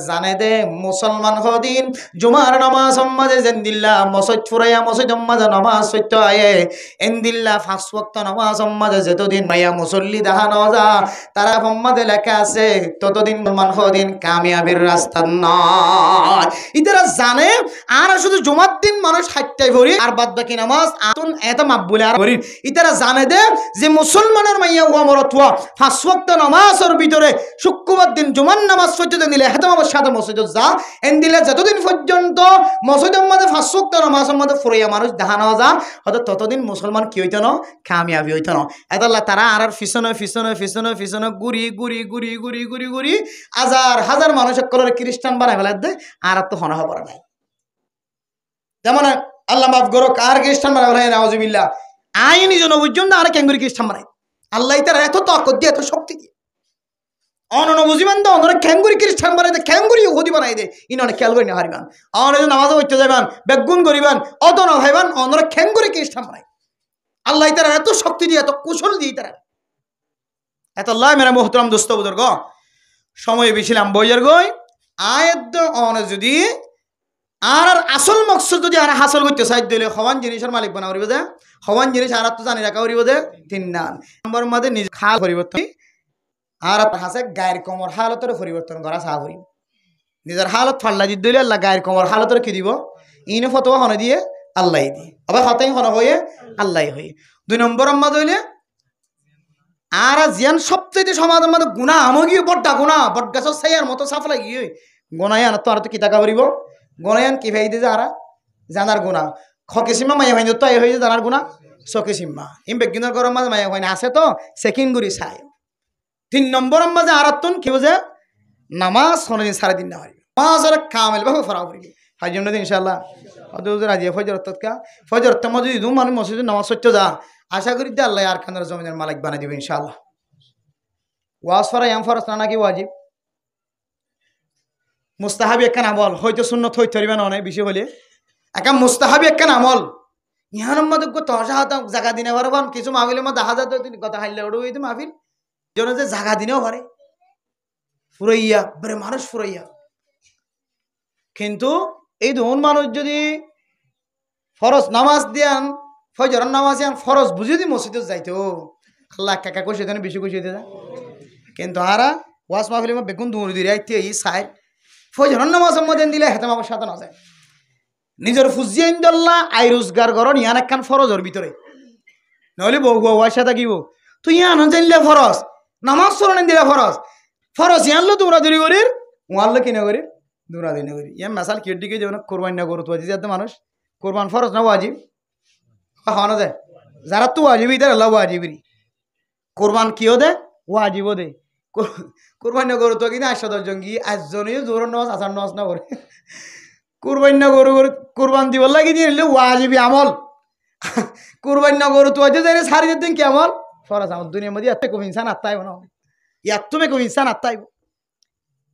জানে দে মুসলমান হদিন জুমার নামাজ মাঝে জেন্দিল্লা মসজিদ ফুরাইয়া মসজিদ মাঝে নামাজ সত্য আয়ে এন্দিল্লা পাঁচ ওয়াক্ত নামাজ মাঝে যতদিন মাইয়া মুসল্লি দেখা না যা তারা সম্মাদে লেখা আছে ততদিন মুসলমান হদিন কামিয়াবির রাস্তা নয় ইতারা জানে আর শুধু জুমার দিন মানুষ হাইটাই ভরি আর বাদ বাকি নামাজ আতুন এত মাকবুলে আর ভরি ইতারা জানে দে যে মুসলমানের মাইয়া ওয়া মরতুয়া পাঁচ ওয়াক্ত নামাজের ভিতরে শুক্রবার দিন জুমার নামাজ সত্যতে দিলে হেতম আমার সাথে মসজিদ যা এন দিলে যতদিন পর্যন্ত মসজিদের মধ্যে পাঁচ ওয়াক্ত নামাজের মধ্যে ফুরাইয়া মানুষ দেখা না যা হয়তো ততদিন মুসলমান কি হইতো না কামিয়াবি হইতো না এদাল্লাহ তারা আর পিছনে পিছনে পিছনে পিছনে ঘুরি ঘুরি ঘুরি ঘুরি ঘুরি ঘুরি হাজার হাজার মানুষ কলরে খ্রিস্টান বানাই ফেলা দে আর তো হনা হবার নাই যেমন আল্লাহ মাফ করো কার খ্রিস্টান বানাই ফেলাই নাউজুবিল্লাহ আইনি জন বুঝুম না আর কেঙ্গুরি খ্রিস্টান বানাই আল্লাহ তার এত তাকত দিয়ে এত শক্তি দিয়ে অনন বুঝিবেন তো অনরা ক্যাঙ্গুরি খ্রিস্টান বানাই দে ক্যাঙ্গুরি ইহুদি বানাই দে ইননে খেয়াল করে না হারিবান অনরা নামাজ পড়তে যাবেন বেগুন করিবেন অত না ভাইবান অনরা ক্যাঙ্গুরি খ্রিস্টান বানাই আল্লাহ তার এত শক্তি দিয়ে এত কুশল দিয়ে তারা এত আল্লাহ মেরা মোহতরম দোস্ত বুজুর্গ সময় বেছিলাম বইয়ের গই আয়াত অন যদি আর আসল মকসদ যদি আর হাসল করতে চাই দিলে হওয়ান জিনিসের মালিক বানা করিব যে হওয়ান জিনিস আর তো জানি রাখা করিব যে তিন নাম নম্বর মধ্যে নিজ খাল পরিবর্তন আর হাসে গায়ের কমর হালতের পরিবর্তন করা চাহ করিব নিজের হালত ফাল্লা দি দিলে আল্লাহ গায়ের কমর হালতের কি দিব ইনো ফতোয়া হনে দিয়ে আল্লাহ দিয়ে আবার হতাই হন হয়ে আল্লাহ হয়ে 2 নম্বর মধ্যে হইলে আর জিয়ান সবচেয়ে সমাজের মধ্যে গুণা আমগিয়ে বড্ডা গুণা বট গাছের ছাইয়ার মতো সাফ লাগিয়ে গোনায়ান তো আর তো কি টাকা করিব গোনায়ান কি ভাই দিয়ে যারা জানার গুণা খকেসীমা মায়া ভাই তো হয়ে জানার গুণা চকেসীমা ইম বেগিনের গরম মাঝে মায়া ভাই আছে তো সেকেন্ড গুড়ি চাই 3 নম্বর মাঝে আর তুন কি বুঝে নামাজ শোনেদিন 3.5 না হয় নামাজের কামেল ভাবে ফরা করিবে হাজিম দিন ইনশাআল্লাহ অদুজুর আজি ফজর তৎকা ফজর তম যদি দু মানুষ মসজিদে নামাজ পড়তে যা আশা করি যে আল্লাহ আর খানের জমিনের মালিক বানাই দিবে ইনশাআল্লাহ ওয়াজ ফরা ইয়াম ফরজ না নাকি ওয়াজিব মুস্তাহাবি একখান আমল হয়তো সুন্নত হইতে পারিবে না অনেক বেশি হলে একা মুস্তাহাবি একখান আমল ইহানের মধ্যে তহসা হতাম জায়গা দিনে পারবান কিছু মাহফিলের মধ্যে দেখা যেত কথা হাইলে ওটা হইতে মাহফিল জন যে জায়গা দিনেও পারে ফুরাইয়া বেড়ে মানুষ ফুরাইয়া কিন্তু এই ধন মানুষ যদি ফরজ নামাজ দিয়ান ফজরের নামাজ দিয়ান ফরজ বুঝিয়ে দি মসজিদে যাইতো আল্লাহ কাকা কষে দেন বেশি কষিয়ে দেয় কিন্তু আরা ওয়াজ মাহফিলের মধ্যে বেগুন দৌড় দিয়ে আইতে এই সাইড ফজরের নামাজের মধ্যে দিলে হেতে আমার সাথে না যায় নিজের ফুজিয়ে ইন্দল্লাহ আই রোজগার করন ইয়ান একখান ফরজের ভিতরে নহলে বউ বউয়ার সাথে কিব তুই ইয়ান জানলে ফরজ নামাজ চরণ দিলে ফরজ ফরজ ইয়ানলো তোমরা দূরি করির ওয়ানলো কিনে করি দূরা দিনে করি ইয়ান মেসাল কির দিকে যেমন কোরবান না করো তো যাতে মানুষ কোরবান ফরজ না ওয়াজিব হওয়া না যায় যারা তো ওয়াজিবই তার আল্লাহ ওয়াজিবই কোরবান কিও দে ওয়াজিবও দে কোরবান না করো তো কিনা 8 জঙ্গি 8 জনই জোর নামাজ আসার নামাজ না করে কোরবান না করো কোরবান দিব লাগি দিয়ে নিলে ওয়াজিবি আমল কোরবান না করো তো যে যাই সারি দিন কি আমল ফরজ আমল দুনিয়ার মধ্যে এত কম ইনসান আত্মাইব না ইয়াত তুমি কম ইনসান আত্মাইব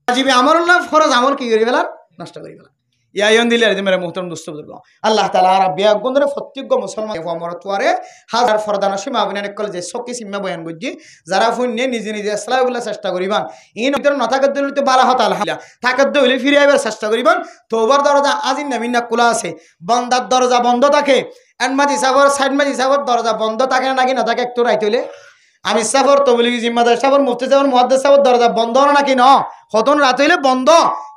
ওয়াজিবি আমল না ফরজ আমল কি করি ফেলার নষ্ট করি ফেলার ইয়ায়ন দিলে যে মেরে মুহতরম দোস্ত বুজুর্গ আল্লাহ তাআলা আরবিয়া গন্দরে প্রত্যেক মুসলমান ওমর তোয়ারে হাজার ফরদানা সীমা বনেন কল যে সকি সীমা বয়ান গজি যারা ফুন্নে নিজে নিজে ইসলামুল্লাহ চেষ্টা করিবান ইন ভিতর নথাকদ দিলে তো বালা হত আলহামদুলিল্লাহ তাকদ হইলে ফিরে আইবার চেষ্টা করিবান তওবার দরজা আজিন নামিনা খোলা আছে বন্দার দরজা বন্ধ থাকে এনমাজি সাগর সাইড মাজি সাগর দরজা বন্ধ থাকে নাকি না থাকে একটু রাইত হইলে আমি সাফর তবলিগি জিম্মাদার সাফর মুফতি সাফর মুহাদ্দিস সাফর দরজা বন্ধ না নাকি না হতন রাত হইলে বন্ধ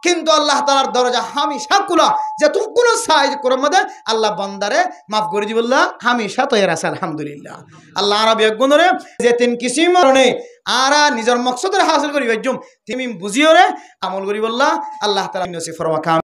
কিন্তু আল্লাহ তাআলার দরজা হামেশা খোলা যতক্ষণ সাইজ করে মধ্যে আল্লাহ বান্দারে মাফ করে দিবল্লাহ হামেশা তৈরি আছে আলহামদুলিল্লাহ আল্লাহ আরবি গুণরে যে তিন কিসিম কারণে আরা নিজের মকসদের হাসিল করি তুমি বুঝিও রে আমল করি বললা আল্লাহ তাআলা নসিব ফরমা